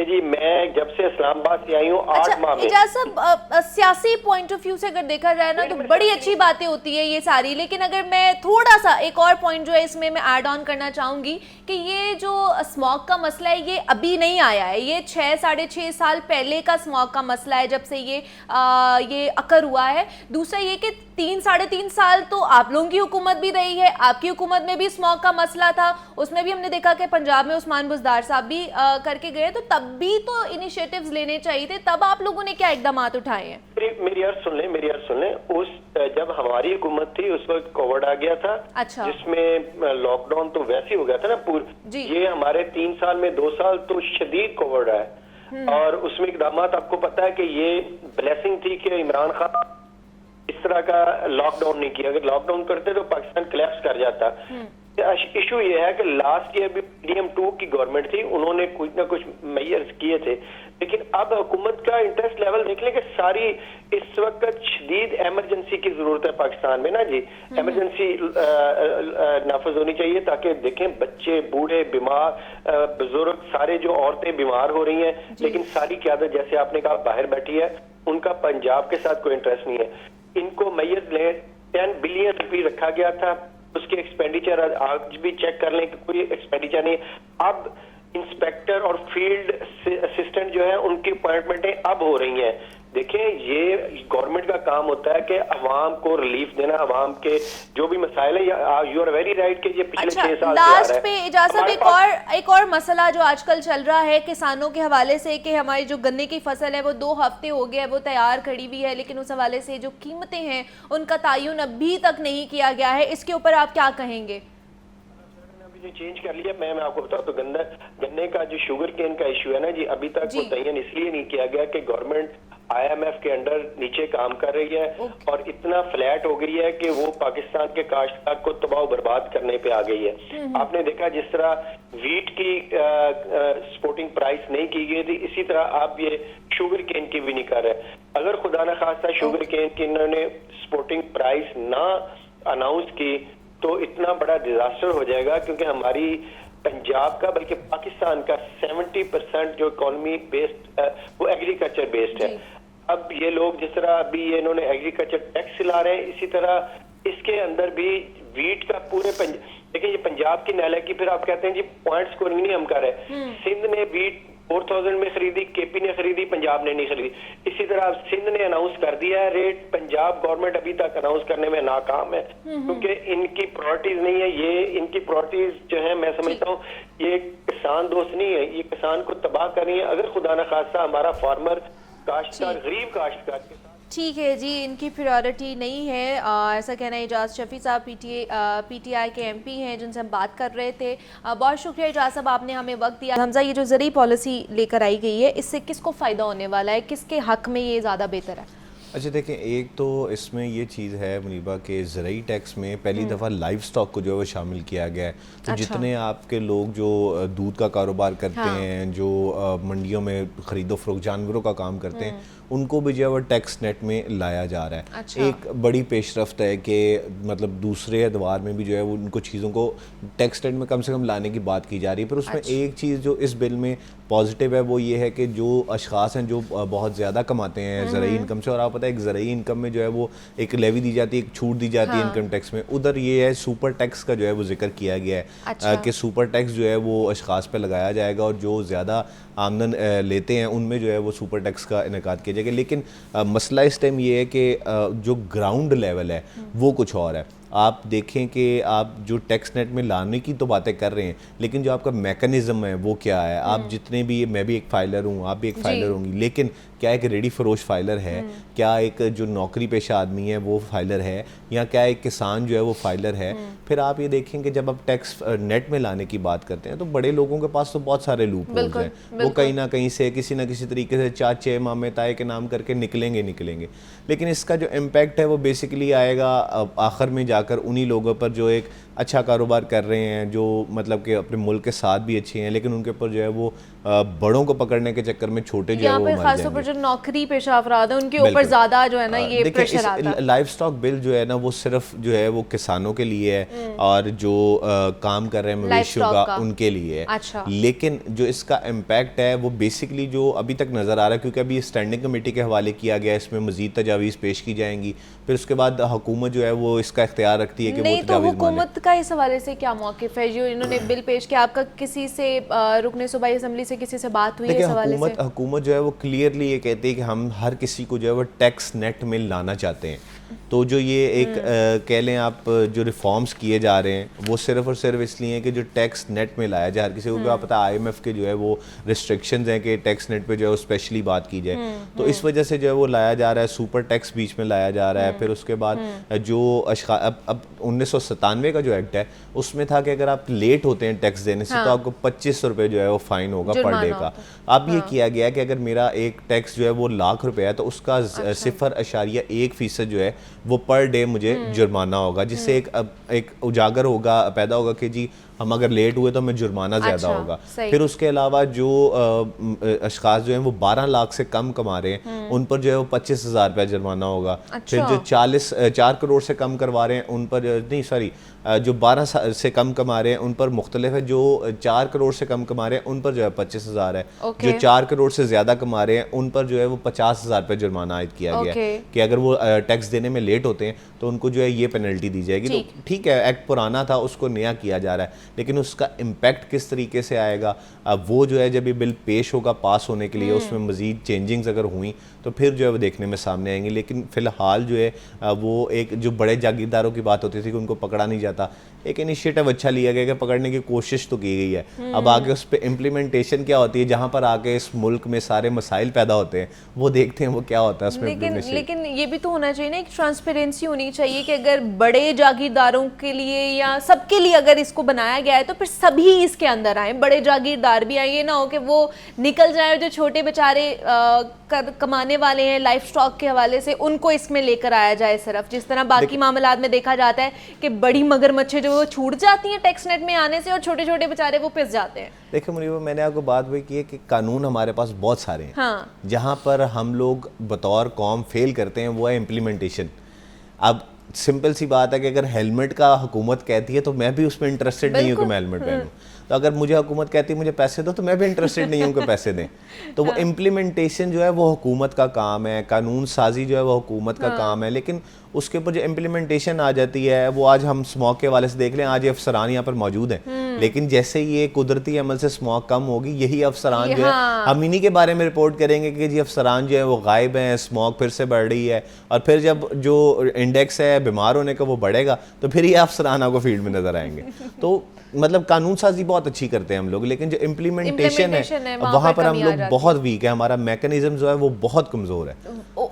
जी मैं जब से इस्लामाबाद से आई हूँ 8 माह में। इजाज़ साहब, सियासी पॉइंट ऑफ व्यू से अगर देखा जाए ना तो बड़ी अच्छी बातें होती है ये सारी, लेकिन अगर मैं थोड़ा सा एक और पॉइंट जो है इसमें मैं ऐड ऑन करना चाहूंगी कि ये जो स्मॉग का मसला है ये अभी नहीं आया है, ये 6-6.5 साल पहले का स्मॉग का मसला है जब से ये अकर हुआ है। दूसरा ये कि 3-3.5 साल तो आप लोगों की हुकूमत भी रही है, आपकी हुकूमत में भी स्मॉग का मसला था, उसमें भी हमने देखा कि पंजाब में उस्मान बुज़दार साहब भी करके गए, तो तब भी तो इनिशिएटिव्स लेने चाहिए थे। तब आप लोगों ने क्या इकदाम उठाए हैं? मेरी अर्ज सुन लें, उस जब हमारी हुकूमत थी उस वक्त कोविड आ गया था। अच्छा। जिसमें लॉकडाउन तो वैसे ही हो गया था ना ये हमारे 3 साल में 2 साल तो शदीद कोविड है और उसमें इकदाम आपको पता है कि ये ब्लेसिंग थी कि इमरान खान इस तरह का लॉकडाउन नहीं किया। अगर लॉकडाउन करते तो पाकिस्तान कोलैप्स कर जाता। इशू ये है कि लास्ट ईयर भी PDM2 की गवर्नमेंट थी, उन्होंने कुछ ना कुछ मेजर्स किए थे, लेकिन अब हुकूमत का इंटरेस्ट लेवल देख लें कि सारी इस वक्त शदीद एमरजेंसी की जरूरत है पाकिस्तान में ना जी। एमरजेंसी नाफज होनी चाहिए ताकि देखें बच्चे, बूढ़े, बीमार, बुजुर्ग, सारे जो औरतें बीमार हो रही हैं, लेकिन सारी क़यादत जैसे आपने कहा बाहर बैठी है, उनका पंजाब के साथ कोई इंटरेस्ट नहीं है। इनको मैयत ले 10 बिलियन रुपये रखा गया था, उसके एक्सपेंडिचर आज भी चेक कर लें कि कोई एक्सपेंडिचर नहीं। अब इंस्पेक्टर और फील्ड असिस्टेंट जो है उनकी अपॉइंटमेंटें अब हो रही हैं। देखें ये गवर्नमेंट का काम होता है कि अवाम को रिलीफ देना, अवाम के जो भी मसाइल है। यू आर वेरी राइट कि ये पिछले 6 साल लास्ट पे इजाज़त एक और मसला जो आजकल चल रहा है किसानों के हवाले से कि हमारी जो गन्ने की फसल है वो 2 हफ्ते हो गए, वो तैयार खड़ी हुई है, लेकिन उस हवाले से जो कीमतें हैं उनका तयन अभी तक नहीं किया गया है। इसके ऊपर आप क्या कहेंगे? चेंज कर लिया। मैं आपको बताऊं तो गन्ने का जो शुगर केन का इशू है ना जी, अभी तक वो तयन इसलिए नहीं किया गया कि गवर्नमेंट IMF के अंडर नीचे काम कर रही है और इतना फ्लैट हो गई है कि वो पाकिस्तान के काश्तकार को तबाह बर्बाद करने पे आ गई है। आपने देखा जिस तरह वीट की सपोर्टिंग प्राइस नहीं की गई थी, इसी तरह आप ये शुगर केन की भी नहीं कर रहे। अगर खुदा न खास्ता शुगर केन की इन्होंने सपोर्टिंग प्राइस ना अनाउंस की तो इतना बड़ा डिजास्टर हो जाएगा, क्योंकि हमारी पंजाब का बल्कि पाकिस्तान का 70% जो इकोनॉमी बेस्ड वो एग्रीकल्चर बेस्ड है। अब ये लोग जिस तरह अभी इन्होंने एग्रीकल्चर टैक्स ला रहे हैं, इसी तरह इसके अंदर भी वीट का पूरे देखिए ये पंजाब की नाला की, फिर आप कहते हैं जी पॉइंट स्कोरिंग नहीं हम कर रहे। सिंध ने वीट 4000 में खरीदी, KP ने खरीदी, पंजाब ने नहीं खरीदी। इसी तरह सिंध ने अनाउंस कर दिया है रेट, पंजाब गवर्नमेंट अभी तक अनाउंस करने में नाकाम है क्योंकि इनकी प्रायोरिटीज नहीं है। ये इनकी प्रायोरिटीज जो है मैं समझता हूँ ये किसान दोस्त नहीं है, ये किसान को तबाह कर रही है। अगर खुदा न खास्ता हमारा फार्मर काश्तकार, गरीब काश्तकार के साथ ठीक है जी, इनकी प्रायोरिटी नहीं है, ऐसा कहना है इजाज़ शफी साहब PTI के MP हैं जिनसे हम बात कर रहे थे। बहुत शुक्रिया इजाज़ साहब, आपने हमें वक्त दिया। हमजा, ये जो ज़रूरी पॉलिसी लेकर आई गई है इससे किसको फ़ायदा होने वाला है, किसके हक़ में ये ज़्यादा बेहतर है? अच्छा देखें, एक तो इसमें ये चीज़ है मुनीबा के ज़रूरी टैक्स में पहली दफ़ा लाइव स्टॉक को जो है वो शामिल किया गया है। तो जितने आपके लोग जो दूध का कारोबार करते हैं, जो मंडियों में ख़रीदो फरोख्त जानवरों का काम करते हैं, उनको भी जो है वो टैक्स नेट में लाया जा रहा है। एक बड़ी पेशरफ्त है कि मतलब दूसरे अदवार में भी जो है वो उनको चीज़ों को टैक्स नेट में कम से कम लाने की बात की जा रही है। पर उसमें एक चीज़ जो इस बिल में पॉजिटिव है वो ये है कि जो अशखास हैं जो बहुत ज़्यादा कमाते हैं ज़रूरी इनकम से, और आप पता है एक ज़रूरी इनकम में जो है वो एक लेवी दी जाती है, एक छूट दी जाती है इनकम टैक्स में, उधर ये है सुपर टैक्स का जो है वो जिक्र किया गया है कि सुपर टैक्स जो है वो अशखास पे लगाया जाएगा और जो ज़्यादा आमदन लेते हैं उनमें जो है वो सुपर टैक्स का इनेकाद किया जाएगा। लेकिन मसला इस टाइम ये है कि जो ग्राउंड लेवल है वो कुछ और है। आप देखें कि आप जो टैक्स नेट में लाने की तो बातें कर रहे हैं, लेकिन जो आपका मैकेनिज्म है वो क्या है। आप जितने भी, मैं भी एक फाइलर हूँ, आप भी एक फाइलर होंगी, लेकिन क्या एक रेडी फरोश फाइलर है, क्या एक जो नौकरी पेशा आदमी है वो फाइलर है, या क्या एक किसान जो है वो फाइलर है। फिर आप ये देखें कि जब आप टैक्स नेट में लाने की बात करते हैं तो बड़े लोगों के पास तो बहुत सारे लूप होल्स हैं, वो कहीं ना कहीं से किसी ना किसी तरीके से चाचे मामे ताए के नाम करके निकलेंगे। लेकिन इसका जो इम्पैक्ट है वो बेसिकली आएगा आखिर में जाकर उन्हीं लोगों पर जो एक अच्छा कारोबार कर रहे हैं, जो मतलब कि अपने मुल्क के साथ भी अच्छे हैं, लेकिन उनके ऊपर जो है वो बड़ों को पकड़ने के चक्कर में छोटे जो है वो मर खासतौर पर जो नौकरी पेशा अफराद है उनके ऊपर ज़्यादा जो है ना ये प्रेशर आता है। लाइव स्टॉक बिल जो है ना वो सिर्फ जो है वो किसानों के लिए है और जो काम कर रहे हैं मवेशियों का उनके लिए है। लेकिन जो इसका इम्पैक्ट है वो बेसिकली जो अभी तक नज़र आ रहा है, क्योंकि अभी स्टैंडिंग कमेटी के हवाले किया गया है, इसमें मजीद तजावीज़ पेश की जाएंगी, फिर उसके बाद हुकूमत जो है वो इसका इख्तियार रखती है कि वो तजावीज़ हुकूमत का इस हवाले से क्या मौक़िफ़ है जो इन्होंने बिल पेश किया? आपका किसी से रुकने सूबाई असम्बली से किसी से बात हुई है इस हवाले से? हुकूमत जो है वो क्लियरली ये कहती है कि हम हर किसी को जो है वो टैक्स नेट में लाना चाहते हैं। तो जो ये एक कह लें आप जो रिफॉर्म्स किए जा रहे हैं वो सिर्फ और सिर्फ इसलिए है कि जो टैक्स नेट में लाया जाए हर किसी को। आप पता है IMF के जो है वो रिस्ट्रिक्शंस हैं कि टैक्स नेट पे जो है वो स्पेशली बात की जाए, तो इस वजह से जो है वो लाया जा रहा है। सुपर टैक्स बीच में लाया जा रहा है। फिर उसके बाद जो अब 1997 का जो एक्ट है उसमें था कि अगर आप लेट होते हैं टैक्स देने से तो आपको 2500 रुपये जो है वो फाइन होगा पर डे का। अब ये किया गया कि अगर मेरा एक टैक्स जो है वो ₹1,00,000 है तो उसका 0.1% जो है वो पर डे मुझे जुर्माना होगा, जिससे एक उजागर होगा, पैदा होगा कि जी हम अगर लेट हुए तो हमें जुर्माना ज़्यादा होगा। फिर उसके अलावा जो अशखास जो हैं वो 12 लाख से कम कमा रहे हैं उन पर जो है वो 25,000 रुपया जुर्माना होगा। फिर जो 4 करोड़ से कम करवा रहे हैं उन पर जो 12 से कम कमा रहे हैं उन पर मुख्तलिफ है। जो 4 करोड़ से कम कमा रहे हैं उन पर जो है 25,000 है। जो 4 करोड़ से ज़्यादा कमा रहे हैं उन पर जो है वो 50,000 रुपये जुर्माना आयद किया गया है कि अगर वो टैक्स देने में लेट होते हैं तो उनको जो है ये पेनल्टी दी जाएगी। तो ठीक है, एक्ट पुराना था, उसको नया किया जा रहा है, लेकिन उसका इम्पैक्ट किस तरीके से आएगा वो जो है जब ये बिल पेश होगा पास होने के लिए, उसमें मज़ीद चेंजिंग्स अगर हुई तो फिर जो है वो देखने में सामने आएंगे। लेकिन फ़िलहाल जो है वो एक जो बड़े जागीरदारों की बात होती थी कि उनको पकड़ा नहीं जाता, एक इनिशिएटिव अच्छा लिया गया कि पकड़ने की कोशिश तो की गई है। अब आगे उस पर इम्प्लीमेंटेशन क्या होती है, जहाँ पर आके इस मुल्क में सारे मसाइल पैदा होते हैं वो देखते हैं वो क्या होता है उसमें। लेकिन ये भी तो होना चाहिए ना, एक ट्रांसपेरेंसी होनी चाहिए कि अगर बड़े जागीरदारों के लिए या सबके लिए अगर इसको बनाया गया है तो फिर सभी इसके अंदर आए, बड़े जागीरदार भी आए। ये ना हो कि वो निकल जाए, जो छोटे बेचारे कमाने वाले हैं लाइफ स्टॉक के हवाले से उनको इसमें लेकर आया जाए सिर्फ, जिस तरह बाकी मामलात में देखा जाता है कि बड़ी मगरमच्छें जो वो छूट जाती हैं टैक्स नेट में आने से और छोटे छोटे बेचारे वो पिस जाते हैं। देखिए मुनीबा, मैंने आपको बात वही की है कि कानून हमारे पास बहुत सारे हैं। हाँ। जहाँ पर हम लोग बतौर कौम फेल करते हैं वो है इम्प्लीमेंटेशन। अब सिंपल सी बात है कि अगर हेलमेट का हुकूमत कहती है तो मैं भी उसमें इंटरेस्टेड नहीं हूँ कि मैं हेलमेट पहनूँ। तो अगर मुझे हुकूमत कहती है मुझे पैसे दो तो मैं भी इंटरेस्टेड नहीं हूँ कि पैसे दें। तो वो इम्प्लीमेंटेशन जो है वो हुकूमत का काम है, कानून साजी जो है वो हुकूमत का काम है। लेकिन उसके ऊपर जो इम्प्लीमेंटेशन आ जाती है वो आज हम स्मॉग के वाले से देख लें, आज ये अफसरान यहाँ पर मौजूद हैं, लेकिन जैसे ये कुदरती अमल से स्मॉग कम होगी यही अफसरान जो है हम इन्हीं के बारे में रिपोर्ट करेंगे कि जी अफसरान जो है वो गायब हैं, स्मॉग फिर से बढ़ रही है, और फिर जब जो इंडेक्स है बीमार होने का वो बढ़ेगा तो फिर ये अफसरान आपको फील्ड में नजर आएंगे। तो मतलब कानून साजी बहुत अच्छी करते हैं हम लोग, लेकिन जो इम्प्लीमेंटेशन है वहाँ पर हम लोग बहुत वीक है, हमारा मैकेनिज्म जो है वो बहुत कमज़ोर है।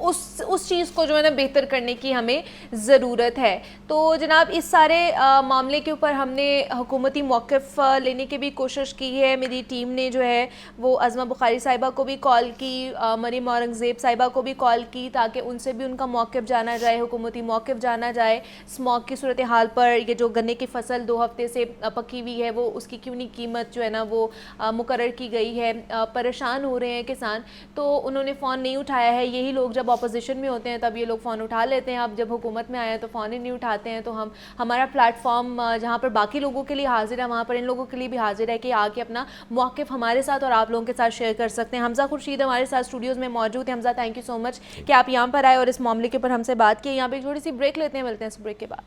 उस चीज़ को जो है ना बेहतर करने की हमें ज़रूरत है। तो जनाब इस सारे मामले के ऊपर हमने हुकूमती मौक़िफ़ लेने की भी कोशिश की है। मेरी टीम ने जो है वो अज़मा बुखारी साहिबा को भी कॉल की, मरीम औरंगज़ेब साहिबा को भी कॉल की, ताकि उनसे भी उनका मौक़िफ़ जाना जाए, हुकूमती मौक़िफ़ जाना जाए स्मॉग की सूरत हाल पर। ये जो गन्ने की फसल 2 हफ्ते से पकी हुई है, वो उसकी क्यों नहीं कीमत जो है ना वो मुकर्रर की गई है। परेशान हो रहे हैं किसान, तो उन्होंने फ़ोन नहीं उठाया है। यही लोग जब अपोजिशन में होते हैं तब ये लोग फ़ोन उठा लेते हैं, अब जब हुकूमत में आए हैं तो फ़ोन ही नहीं उठाते हैं। तो हमारा प्लेटफॉर्म जहाँ पर बाकी लोगों के लिए हाजिर है, वहाँ पर इन लोगों के लिए भी हाजिर है कि आके अपना मौक़िफ़ हमारे साथ और आप लोगों के साथ शेयर कर सकते हैं। हमज़ा खुर्शीद हमारे साथ स्टूडियोज़ में मौजूद है। Hamza, thank you so much कि आप यहाँ पर आए और इस मामले के ऊपर हमसे बात की। यहाँ पर एक थोड़ी सी ब्रेक लेते हैं, मिलते हैं इस ब्रेक के बाद।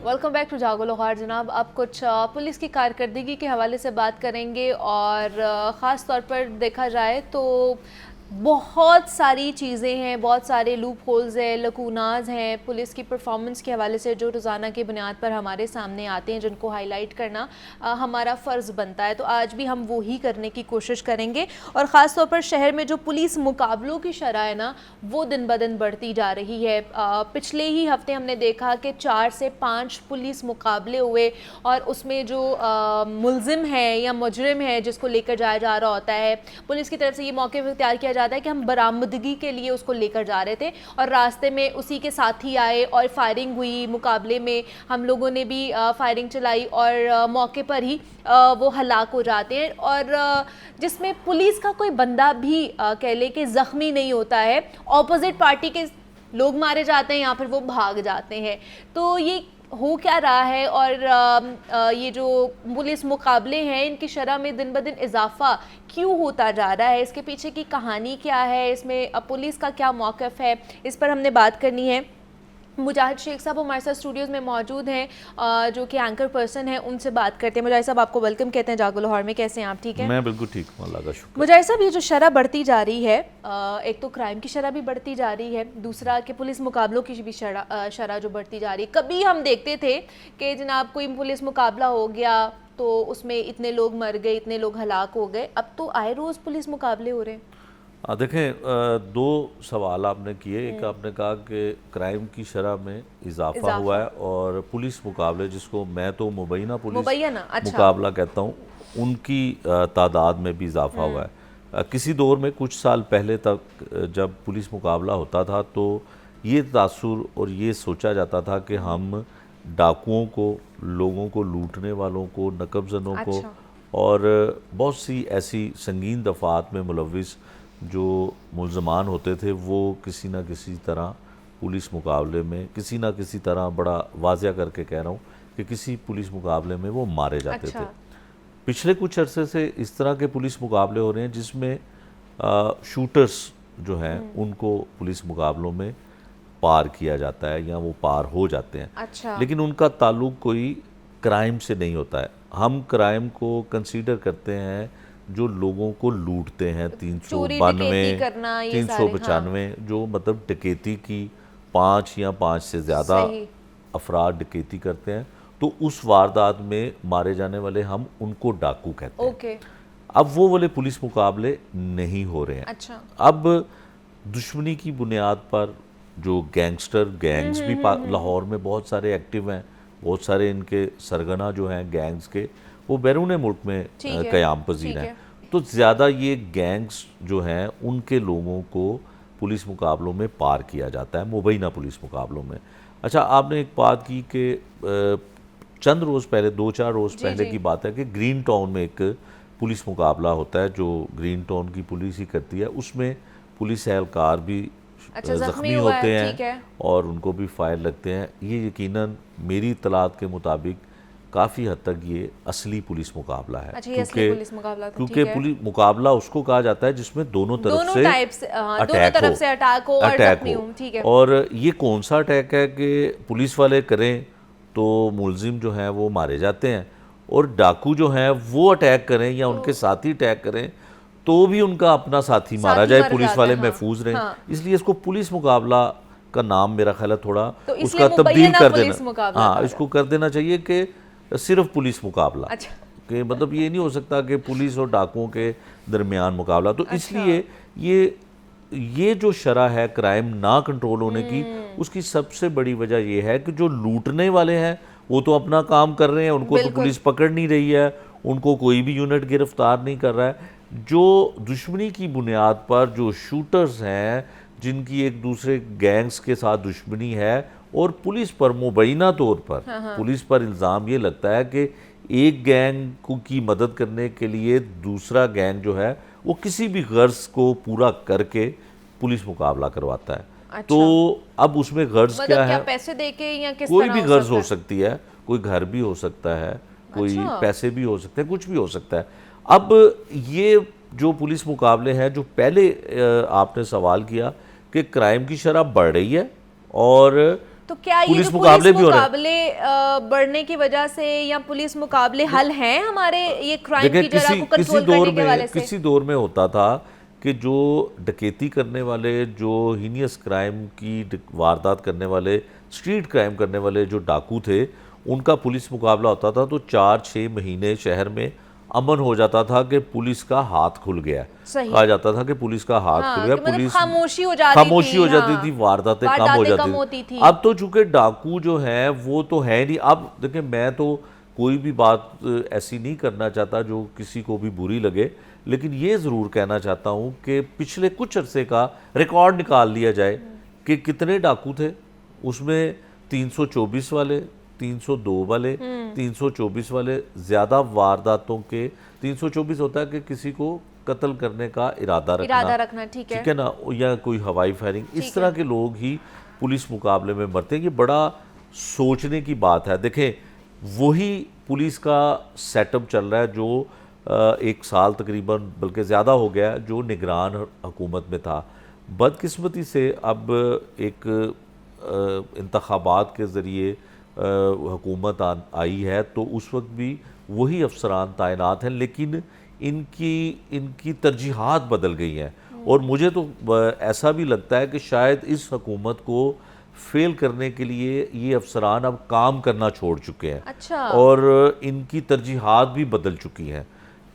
वेलकम बैक टू जागो लाहौर। जनाब अब कुछ पुलिस की कारकर्दगी के हवाले से बात करेंगे और ख़ास तौर पर देखा जाए तो बहुत सारी चीज़ें हैं, बहुत सारे लूप होल्स हैं, लकूनाज हैं पुलिस की परफॉर्मेंस के हवाले से जो रोज़ाना की बुनियाद पर हमारे सामने आते हैं, जिनको हाईलाइट करना हमारा फ़र्ज़ बनता है। तो आज भी हम वो ही करने की कोशिश करेंगे और ख़ास तौर पर शहर में जो पुलिस मुकाबलों की शरह है ना, वो दिन ब दिन बढ़ती जा रही है। पिछले ही हफ्ते हमने देखा कि 4 से 5 पुलिस मुकाबले हुए और उसमें जो मुलजिम है या मुजरिम है जिसको लेकर जाया जा रहा होता है, पुलिस की तरफ से ये मौके पर इख्तियार किया जाता है कि हम बरामदगी के लिए उसको लेकर जा रहे थे और रास्ते में उसी के साथी आए और फायरिंग हुई। मुकाबले में हम लोगों ने भी फायरिंग चलाई और मौके पर ही वो हलाक हो जाते हैं और जिसमें पुलिस का कोई बंदा भी कह ले कि ज़ख्मी नहीं होता है, ऑपोजिट पार्टी के लोग मारे जाते हैं या फिर वो भाग जाते हैं। तो ये हो क्या रहा है और ये जो पुलिस मुकाबले हैं इनकी शरह में दिन ब दिन इजाफा क्यों होता जा रहा है, इसके पीछे की कहानी क्या है, इसमें पुलिस का क्या मौक़िफ़ है, इस पर हमने बात करनी है। मुजाहिद शेख साहब हमारे साथ स्टूडियोज़ में मौजूद हैं जो कि एंकर पर्सन हैं, उनसे बात करते हैं। मुजाहिद साहब आपको वेलकम कहते हैं जागो लाहौर में, कैसे हैं आप? ठीक है, मैं बिल्कुल ठीक हूँ, अल्लाह का शुक्र। मुजाहिद साहब ये जो शरह बढ़ती जा रही है, एक तो क्राइम की शरह भी बढ़ती जा रही है, दूसरा कि पुलिस मुकाबलों की भी शरह जो बढ़ती जा रही है। कभी हम देखते थे कि जनाब कोई पुलिस मुकाबला हो गया तो उसमें इतने लोग मर गए, इतने लोग हलाक हो गए, अब तो आए रोज़ पुलिस मुकाबले हो रहे हैं। देखें, 2 सवाल आपने किए। एक आपने कहा कि क्राइम की शरह में इजाफा हुआ है और पुलिस मुकाबले, जिसको मैं तो मुबैना पुलिस अच्छा। मुकाबला कहता हूँ, उनकी तादाद में भी इजाफा हुआ है। किसी दौर में कुछ साल पहले तक जब पुलिस मुकाबला होता था तो ये तासुर और ये सोचा जाता था कि हम डाकुओं को, लोगों को लूटने वालों को, नकबजनों को और बहुत सी ऐसी संगीन दफ़ात में मुलविस जो मुल्ज़मान होते थे, वो किसी न किसी तरह पुलिस मुकाबले में, किसी न किसी तरह, बड़ा वाज़िया करके कह रहा हूँ कि किसी पुलिस मुकाबले में वो मारे जाते थे। पिछले कुछ अरसे से इस तरह के पुलिस मुकाबले हो रहे हैं जिसमें शूटर्स जो हैं उनको पुलिस मुकाबलों में पार किया जाता है या वो पार हो जाते हैं। लेकिन उनका ताल्लुक कोई क्राइम से नहीं होता है। हम क्राइम को कंसीडर करते हैं जो लोगों को लूटते हैं, 395 जो मतलब डकैती की 5 या 5 से ज़्यादा अफराद डकैती करते हैं, तो उस वारदात में मारे जाने वाले हम उनको डाकू कहते हैं। अब वो वाले पुलिस मुकाबले नहीं हो रहे हैं। अब दुश्मनी की बुनियाद पर जो गैंगस्टर गैंग्स भी लाहौर में बहुत सारे एक्टिव हैं, बहुत सारे इनके सरगना जो हैं गैंग्स के, वो बैरून मुल्क में क़याम पजीर हैं। तो ज़्यादा ये गैंग्स जो हैं उनके लोगों को पुलिस मुकाबलों में पार किया जाता है, मुबैना पुलिस मुकाबलों में। अच्छा, आपने एक बात की कि चंद रोज़ पहले, 2-4 रोज़ पहले की बात है कि ग्रीन टाउन में एक पुलिस मुकाबला होता है जो ग्रीन टाउन की पुलिस ही करती है। उसमें पुलिस एहलकार भी ज़ख्मी होते हैं और उनको भी फायर लगते हैं। ये यकीनन मेरी इत्तलात के मुताबिक काफ़ी हद तक ये असली पुलिस मुकाबला है। क्योंकि पुलिस मुकाबला उसको कहा जाता है जिसमें दोनों तरफ से अटैक हो। और ये कौन सा अटैक है कि पुलिस वाले करें तो मुलजिम जो हैं वो मारे जाते हैं, और डाकू जो हैं वो अटैक करें या उनके साथी अटैक करें तो भी उनका अपना साथी मारा साथी जाए, मर पुलिस जाता वाले है, हाँ, महफूज रहें। हाँ। इसलिए इसको पुलिस मुकाबला का नाम मेरा ख्याल है थोड़ा तो इसलिए उसका तब्दील मुबैना कर पुलिस देना, मुकाबला हाँ कहा इसको कर देना चाहिए कि सिर्फ पुलिस मुकाबला, अच्छा। कि मतलब ये नहीं हो सकता कि पुलिस और डाकुओं के दरमियान मुकाबला। तो अच्छा। इसलिए ये जो शरह है क्राइम ना कंट्रोल होने की, उसकी सबसे बड़ी वजह ये है कि जो लूटने वाले हैं वो तो अपना काम कर रहे हैं, उनको तो बिल्कुल। पुलिस पकड़ नहीं रही है, उनको कोई भी यूनिट गिरफ्तार नहीं कर रहा है। जो दुश्मनी की बुनियाद पर जो शूटर्स हैं, जिनकी एक दूसरे गैंग्स के साथ दुश्मनी है, और पुलिस पर मुबैना तौर पर पुलिस पर इल्ज़ाम ये लगता है कि एक गैंग की मदद करने के लिए दूसरा गैंग जो है वो किसी भी गर्ज को पूरा करके पुलिस मुकाबला करवाता है। अच्छा। तो अब उसमें गर्ज मतलब क्या क्या है, पैसे देके या किस कोई तरह भी हो गर्ज सकता हो है? सकती है, कोई घर भी हो सकता है, कोई अच्छा। पैसे भी हो सकते हैं, कुछ भी हो सकता है। अब ये जो पुलिस मुकाबले हैं, जो पहले आपने सवाल किया कि क्राइम की शरह बढ़ रही है और तो क्या ये पुलिस जो मुकाबले पुलिस भी हो रहे हैं। मुकाबले बढ़ने की वजह से या पुलिस मुकाबले हल हैं हमारे ये क्राइम देखिए की जरा को कंट्रोल करने के वाले से? किसी दौर में होता था कि जो डकैती करने वाले, जो हीनियस क्राइम की वारदात करने वाले, स्ट्रीट क्राइम करने वाले जो डाकू थे, उनका पुलिस मुकाबला होता था तो 4-6 महीने शहर में अमन हो जाता था कि पुलिस का हाथ खुल गया। सही। कहा जाता था कि पुलिस का हाथ हाँ, खुल गया, कि मतलब पुलिस खामोशी हो जाती खामोशी थी, थी, वारदातें कम हो वारदातें कम जाती होती थी। थी। अब तो चूंकि डाकू जो हैं वो तो है नहीं। अब देखिए, मैं तो कोई भी बात ऐसी नहीं करना चाहता जो किसी को भी बुरी लगे, लेकिन ये ज़रूर कहना चाहता हूँ कि पिछले कुछ अरसे का रिकॉर्ड निकाल लिया जाए कि कितने डाकू थे। उसमें 324 वाले, 302 वाले, 324 वाले, ज़्यादा वारदातों के 324 होता है कि किसी को कत्ल करने का इरादा रखना, ठीक है ना, या कोई हवाई फायरिंग, इस तरह के लोग ही पुलिस मुकाबले में मरते हैं। ये बड़ा सोचने की बात है। देखें, वही पुलिस का सेटअप चल रहा है जो एक साल तकरीबन, बल्कि ज़्यादा हो गया, जो निगरान हुकूमत में था। बदकिस्मती से अब एक इंतखाबात के ज़रिए हुकूमत आई है, तो उस वक्त भी वही अफसरान तैनात हैं, लेकिन इनकी तरजीहात बदल गई हैं। और मुझे तो ऐसा भी लगता है कि शायद इस हुकूमत को फेल करने के लिए ये अफसरान अब काम करना छोड़ चुके हैं। अच्छा। और इनकी तरजीहात भी बदल चुकी हैं,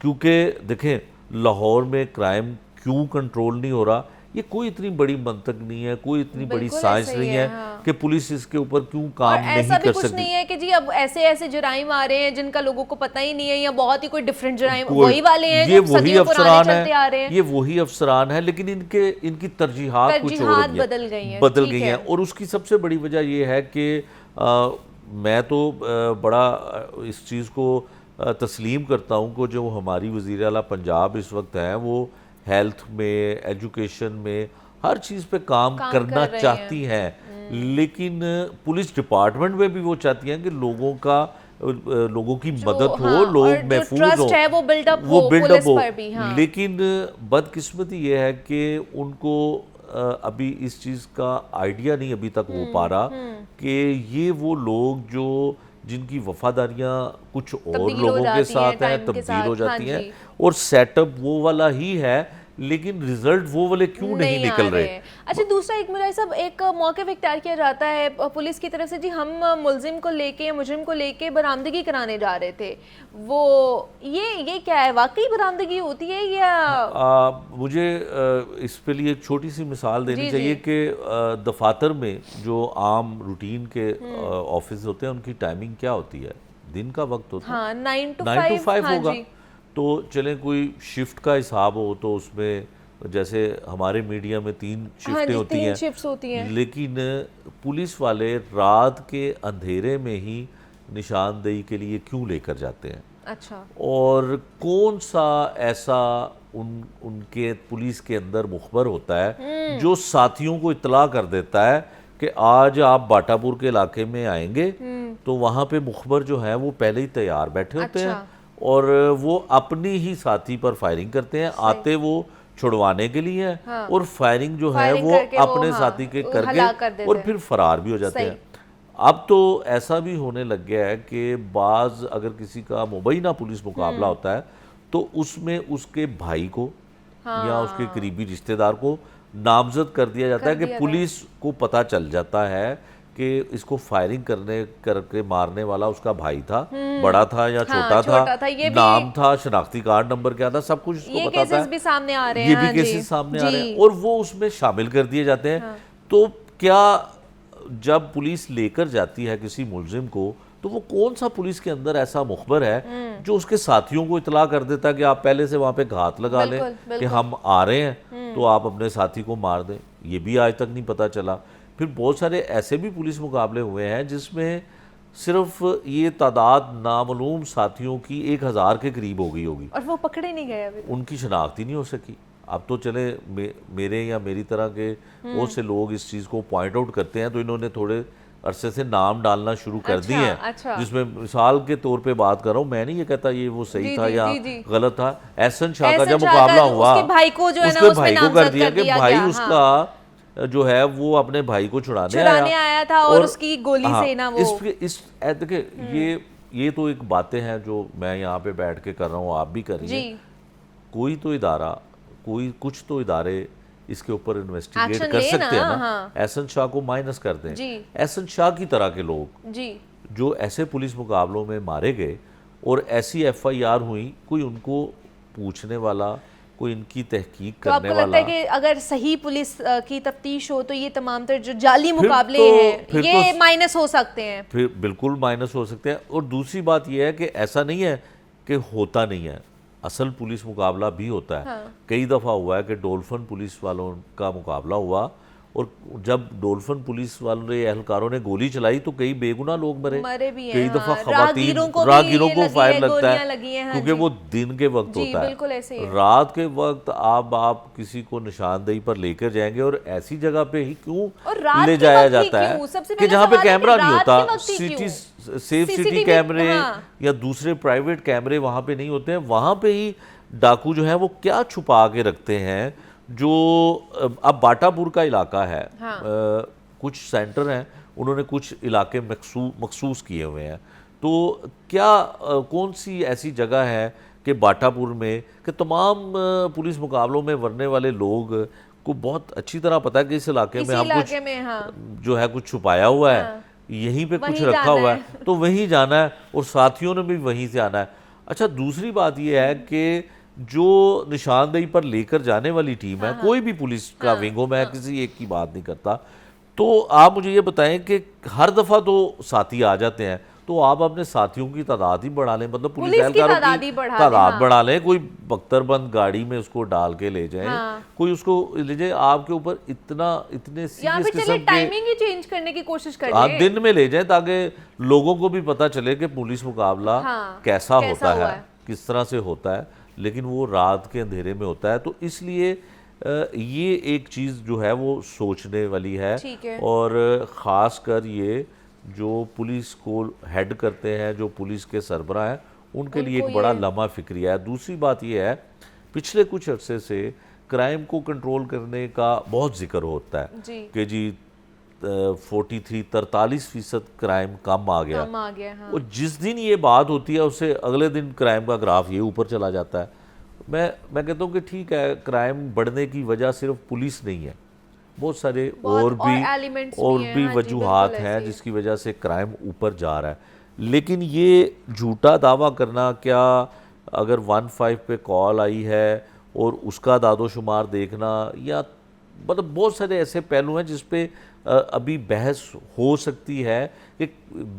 क्योंकि देखें, लाहौर में क्राइम क्यों कंट्रोल नहीं हो रहा, ये कोई इतनी बड़ी मंतक नहीं है, कोई इतनी बड़ी बिल्कुल साइंस ऐसा नहीं ही है हाँ। कि पुलिस इसके ऊपर क्यों और काम नहीं ऐसा भी कर कुछ सकती। नहीं है कि जी अब ऐसे ऐसे जुराइम आ रहे हैं जिनका लोगों को पता ही नहीं है, या बहुत ही कोई डिफरेंट जुराइम, वही वाले हैं ये जो वही सदियों पुराने अफसरान चलते आ रहे है, हैं। ये वही अफसरान है, लेकिन इनकी तरजीहात कुछ और तरजीहात हो गई है, बदल गई हैं, बदल ठीक गई है। हैं। और उसकी सबसे बड़ी वजह ये है कि मैं तो बड़ा इस चीज़ को तस्लीम करता हूँ कि जो हमारी वज़ीर आला पंजाब इस वक्त हैं, वो हेल्थ में, एजुकेशन में, हर चीज़ पे काम करना कर चाहती हैं, लेकिन पुलिस डिपार्टमेंट में भी वो चाहती हैं कि लोगों की मदद हो, हाँ, लोग और जो महफूज ट्रस्ट हो, है वो बिल्डअप वो हो बिल्डअप पुलिस हो। पर भी, हाँ। लेकिन बदकिस्मती ये है कि उनको अभी इस चीज़ का आइडिया नहीं अभी तक हो पा रहा कि ये वो लोग जो जिनकी वफादारियाँ कुछ और तब्दील हो लोगों के जाती साथ हैं, हैं, टाइम के तब्दील हो साथ, हाँ जाती हैं, जी। और सेटअप वो वाला ही है, लेकिन रिजल्ट वो वाले क्यों नहीं आ निकल रहे। हैं। अच्छा, दूसरा एक मुझे सब एक मौके इख्तियार किया जाता है पुलिस की तरफ से, जी हम मुलजिम को लेके या मुजरिम को लेके बरामदगी कराने जा रहे थे, वो ये क्या है, वाकई बरामदगी होती है या? मुझे इस पे लिए एक छोटी सी मिसाल देनी जी, चाहिए जी। कि दफातर में जो आम रूटीन के ऑफिस होते हैं, उनकी टाइमिंग क्या होती है, दिन का वक्त होता है, हाँ, 9 to 5 हाँ होगा। जी। तो चलें, कोई शिफ्ट का हिसाब हो तो उसमें जैसे हमारे मीडिया में 3 शिफ्टें होती 3 हैं, शिफ्ट्स होती हैं। लेकिन पुलिस वाले रात के अंधेरे में ही निशानदेही के लिए क्यों लेकर जाते हैं? अच्छा। और कौन सा ऐसा उनके पुलिस के अंदर मुखबर होता है जो साथियों को इत्तला कर देता है कि आज आप बाटापुर के इलाके में आएंगे, तो वहाँ पे मुखबर जो है वो पहले ही तैयार बैठे होते हैं, और वो अपनी ही साथी पर फायरिंग करते हैं। आते वो छुड़वाने के लिए हैं, हाँ। और फायरिंग जो है वो अपने साथी के करके और फिर फरार भी हो जाते हैं। अब तो ऐसा भी होने लग गया है कि बाज अगर किसी का मुबैना पुलिस मुकाबला होता है तो उसमें उसके भाई को या उसके करीबी रिश्तेदार को नामजद कर दिया जाता है कि पुलिस को पता चल जाता है कि इसको फायरिंग करके मारने वाला उसका भाई था, बड़ा था या छोटा था, नाम था, शनाख्ती कार्ड नंबर क्या था, सब कुछ इसको बताता है। भी सामने आ रहे हैं, ये भी केसेस सामने आ रहे हैं और वो उसमें शामिल कर दिए जाते हैं। तो क्या जब पुलिस लेकर जाती है किसी मुलजिम को, तो वो कौन सा पुलिस के अंदर ऐसा मुखबर है जो उसके साथियों को इतला कर देता है कि आप पहले से वहां पे घात लगा लें कि हम आ रहे हैं तो आप अपने साथी को मार दें। ये भी आज तक नहीं पता चला। फिर बहुत सारे ऐसे भी पुलिस मुकाबले हुए हैं जिसमें सिर्फ ये तादाद नामालूम साथियों की 1000 के करीब हो गई होगी और वो पकड़े नहीं गए अभी, उनकी शनाख्त ही नहीं हो सकी। अब तो चले मेरे या मेरी तरह के बहुत से लोग इस चीज़ को पॉइंट आउट करते हैं, तो इन्होंने थोड़े अरसे से नाम डालना शुरू कर दिए हैं, जिसमें मिसाल के तौर पे बात कर रहा हूँ, मैं नहीं ये कहता ये वो सही था या गलत था। एहसन शाह का जब मुकाबला हुआ, उसके भाई को कर दिया कि भाई उसका जो है वो अपने भाई को छुड़ाने आया था और उसकी गोली से ना वो देखिए ये तो एक बातें हैं जो मैं यहाँ पे बैठ के कर रहा हूँ, आप भी कर रही हैं। कोई तो इदारा, कुछ तो इदारे इसके ऊपर इन्वेस्टिगेट कर सकते हैं ना। एहसन शाह को माइनस कर दें, एहसन शाह की तरह के लोग जो ऐसे पुलिस मुकाबलों में मारे गए और ऐसी FIR हुई, कोई उनको पूछने वाला, कोई इनकी तहकीक करने वाला। तो आपको लगता है कि अगर सही पुलिस की तफ्तीश हो तो ये तमाम तर जो जाली मुकाबले हैं ये माइनस हो सकते हैं? फिर बिल्कुल माइनस हो सकते हैं। और दूसरी बात ये है कि ऐसा नहीं है कि होता नहीं है, असल पुलिस मुकाबला भी होता है। कई दफ़ा हुआ है कि डोल्फिन पुलिस वालों का मुकाबला हुआ और जब डोल्फिन पुलिस वालों ने एहलकारों ने गोली चलाई तो कई बेगुनाह लोग मरे भी हैं। कई दफ़ा राहगीरों को फायर लगता है क्योंकि वो दिन के वक्त होता है। रात के वक्त आप किसी को निशानदेही पर लेकर जाएंगे और ऐसी जगह पे ही क्यों ले जाया जाता है कि जहाँ पे कैमरा नहीं होता, सेफ सिटी कैमरे या दूसरे प्राइवेट कैमरे वहाँ पे नहीं होते हैं, वहाँ पे ही डाकू जो है वो क्या छुपा के रखते हैं। जो अब बाटापुर का इलाका है, कुछ सेंटर हैं, उन्होंने कुछ इलाके मखसूस किए हुए हैं। तो क्या कौन सी ऐसी जगह है कि बाटापुर में कि तमाम पुलिस मुकाबलों में मरने वाले लोग को बहुत अच्छी तरह पता है कि इस इलाके में हम कुछ जो है कुछ छुपाया हुआ है, यहीं पे कुछ रखा हुआ है, तो वहीं जाना है और साथियों ने भी वहीं से आना है। अच्छा, दूसरी बात यह है कि जो निशानदेही पर लेकर जाने वाली टीम है, कोई भी पुलिस का विंग हो, मैं किसी एक की बात नहीं करता, तो आप मुझे ये बताएं कि हर दफ़ा तो साथी आ जाते हैं, तो आप अपने साथियों की तादाद ही बढ़ा लें, मतलब पुलिस एहलकारों की तादाद बढ़ा लें, कोई बख्तरबंद गाड़ी में उसको डाल के ले जाएं, कोई उसको ले जाए, आपके ऊपर इतने सीरियस किस्म के टाइमिंग ही चेंज करने की कोशिश करें, आप दिन में ले जाएं ताकि लोगों को भी पता चले कि पुलिस मुकाबला कैसा होता है, किस तरह से होता है, लेकिन वो रात के अंधेरे में होता है। तो इसलिए ये एक चीज़ जो है वो सोचने वाली है और ख़ास कर ये जो पुलिस को हेड करते हैं, जो पुलिस के सरबराह हैं, उनके लिए एक बड़ा लम्हा फिक्रिया है। दूसरी बात ये है, पिछले कुछ अरसे से क्राइम को कंट्रोल करने का बहुत जिक्र होता है कि जी 43% क्राइम कम आ गया, और जिस दिन ये बात होती है उससे अगले दिन क्राइम का ग्राफ ये ऊपर चला जाता है। मैं कहता हूँ कि ठीक है, क्राइम बढ़ने की वजह सिर्फ पुलिस नहीं है, बहुत सारे और भी वजूहात हैं जिसकी वजह से क्राइम ऊपर जा रहा है। लेकिन ये झूठा दावा करना, क्या अगर 15 पे कॉल आई है और उसका दादोशुमार देखना, या मतलब बहुत सारे ऐसे पहलू हैं जिस पे अभी बहस हो सकती है कि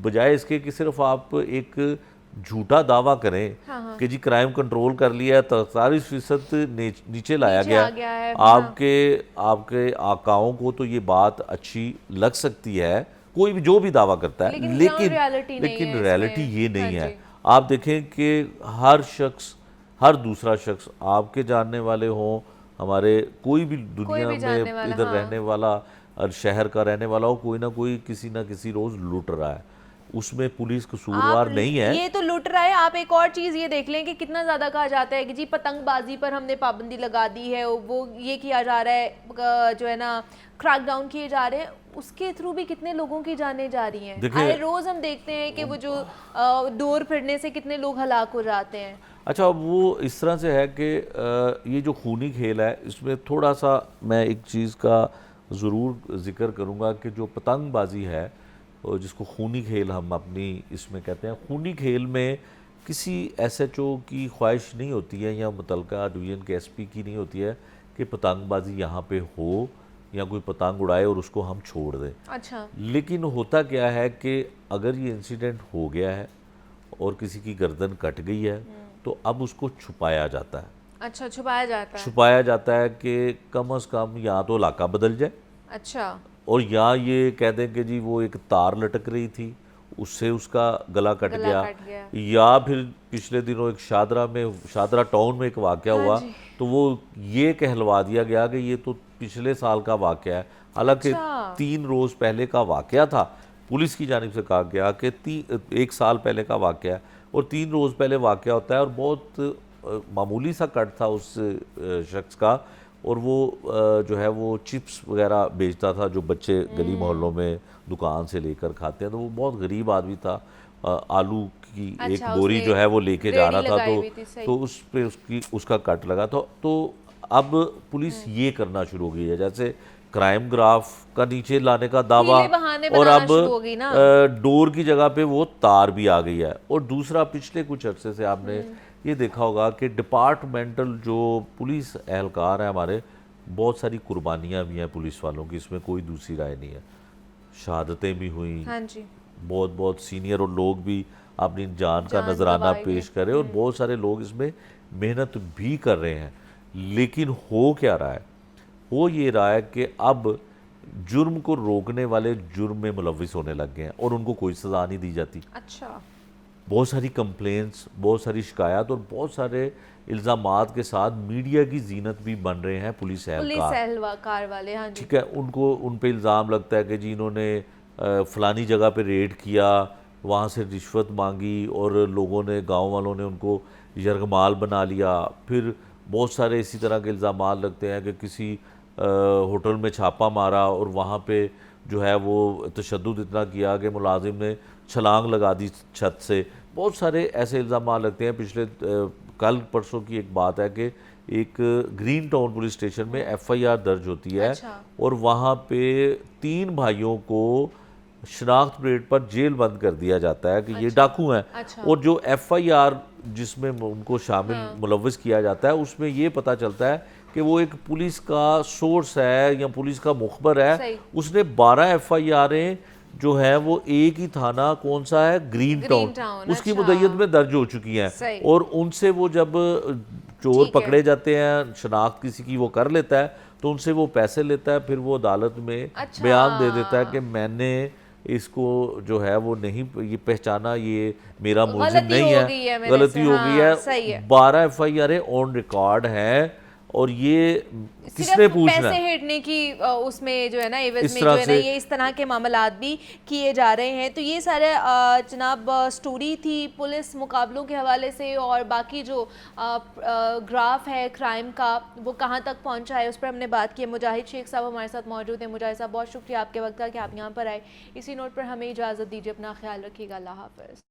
बजाय इसके कि सिर्फ आप एक झूठा दावा करें कि जी क्राइम कंट्रोल कर लिया, 43% नीचे लाया गया है, आपके आकाओं को तो ये बात अच्छी लग सकती है, कोई भी जो भी दावा करता है, लेकिन रियलिटी ये नहीं है। आप देखें कि हर दूसरा शख्स, आपके जानने वाले हों, हमारे कोई भी दुनिया में इधर रहने वाला और शहर का रहने वाला हो, कोई ना कोई किसी ना किसी रोज लूट रहा है, उसमें पुलिस कसूरवार नहीं है। ये तो लूट रहा है। आप एक और चीज़ ये देख लें कि कितना ज़्यादा कहा जाता है कि जी पतंगबाजी पर हमने पाबंदी लगा दी है, वो ये किया जा रहा है, जो है ना क्रैकडाउन किए जा रहे हैं, उसके थ्रू भी कितने लोगों की जानें जा रही हैं। हर रोज़ हम देखते हैं कि वो जो डोर फिरने से कितने लोग हलाक हो जाते हैं। अच्छा, वो इस तरह से है कि ये जो खूनी खेल है इसमें थोड़ा सा मैं एक चीज़ का ज़रूर ज़िक्र करूँगा कि जो पतंगबाजी है और जिसको खूनी खेल हम अपनी इसमें कहते हैं, खूनी खेल में किसी SHO की ख्वाहिश नहीं होती है या मुतलका डिवीज़न के SP की नहीं होती है कि पतंगबाजी यहाँ पे हो या कोई पतंग उड़ाए और उसको हम छोड़ दें। अच्छा। लेकिन होता क्या है कि अगर ये इंसिडेंट हो गया है और किसी की गर्दन कट गई है तो अब उसको छुपाया जाता है। अच्छा, छुपाया जाता है। छुपाया जाता है कि कम से कम या तो इलाका बदल जाए, अच्छा, और या ये कह दें कि जी वो एक तार लटक रही थी उससे उसका गला कट गया, या फिर पिछले दिनों एक शादरा टाउन में एक वाक़या हुआ तो वो ये कहलवा दिया गया कि ये तो पिछले साल का वाक़या है, हालांकि 3 रोज़ पहले का वाक़या था। पुलिस की जानिब से कहा गया कि 1 साल पहले का वाक़या है और 3 रोज़ पहले वाक़या होता है, और बहुत मामूली सा कट था उस शख्स का, और वो जो है वो चिप्स वगैरह बेचता था जो बच्चे गली मोहल्लों में दुकान से लेकर खाते हैं, तो वो बहुत गरीब आदमी था। आलू की एक बोरी जो है वो लेके जा रहा था तो उस पे उसका कट लगा था। तो अब पुलिस ये करना शुरू हो गई है, जैसे क्राइम ग्राफ का नीचे लाने का दावा, और अब डोर की जगह पे वो तार भी आ गई है। और दूसरा, पिछले कुछ अरसे से आपने ये देखा होगा कि डिपार्टमेंटल जो पुलिस एहलकार हैं हमारे, बहुत सारी कुर्बानियाँ भी हैं पुलिस वालों की, इसमें कोई दूसरी राय नहीं है। शहादतें भी हुई, हाँ जी, बहुत बहुत सीनियर और लोग भी अपनी जान का नजराना पेश कर रहे हैं, और बहुत सारे लोग इसमें मेहनत भी कर रहे हैं। लेकिन हो क्या रहा है? हो ये रहा है कि अब जुर्म को रोकने वाले जुर्म में मुलविस होने लग गए हैं और उनको कोई सज़ा नहीं दी जाती। अच्छा, बहुत सारी कंप्लेंट्स, बहुत सारी शिकायत और बहुत सारे इल्ज़ामात के साथ मीडिया की जीनत भी बन रहे हैं पुलिस एहलकार वाले। हाँ जी, ठीक है, उन पे इल्ज़ाम लगता है कि जी इन्होंने फ़लानी जगह पे रेड किया, वहाँ से रिश्वत मांगी और लोगों ने, गांव वालों ने उनको यरगमाल बना लिया। फिर बहुत सारे इसी तरह के इल्ज़ाम लगते हैं कि किसी होटल में छापा मारा और वहाँ पे जो है वो तशद्दुद इतना किया कि मुलाजिम ने छलांग लगा दी छत से। बहुत सारे ऐसे इल्ज़ाम लगते हैं। पिछले कल परसों की एक बात है कि एक ग्रीन टाउन पुलिस स्टेशन में FIR दर्ज होती है। अच्छा। और वहाँ पे 3 भाइयों को शनाख्त परेड पर जेल बंद कर दिया जाता है कि ये डाकू हैं। अच्छा। और जो FIR जिसमें उनको शामिल मुलव्वस किया जाता है उसमें ये पता चलता है कि वो एक पुलिस का सोर्स है या पुलिस का मुखबर है। उसने 12 FIR जो है वो एक ही थाना कौन सा है, ग्रीन टाउन, उसकी मुद्दत में दर्ज हो चुकी हैं। और उनसे वो जब चोर पकड़े जाते हैं, शनाख्त किसी की वो कर लेता है तो उनसे वो पैसे लेता है, फिर वो अदालत में बयान दे देता है कि मैंने इसको जो है वो नहीं ये पहचाना, ये मेरा मुलजिम नहीं है, गलती हो गई है। 12 FIR ऑन रिकॉर्ड है और ये किसने पूछना पैसे हेटने की उसमें जो है ना एवज में जो है ना ये इस तरह के मामलात भी किए जा रहे हैं। तो ये सारे जनाब स्टोरी थी पुलिस मुकाबलों के हवाले से, और बाकी जो ग्राफ है क्राइम का वो कहाँ तक पहुँचा है उस पर हमने बात की है। मुजाहिद शेख साहब हमारे साथ मौजूद हैं। मुजाहिद साहब बहुत शुक्रिया आपके वक्त का कि आप यहाँ पर आए। इसी नोट पर हमें इजाज़त दीजिए, अपना ख्याल रखिएगा, अल्लाह हाफ़िज़।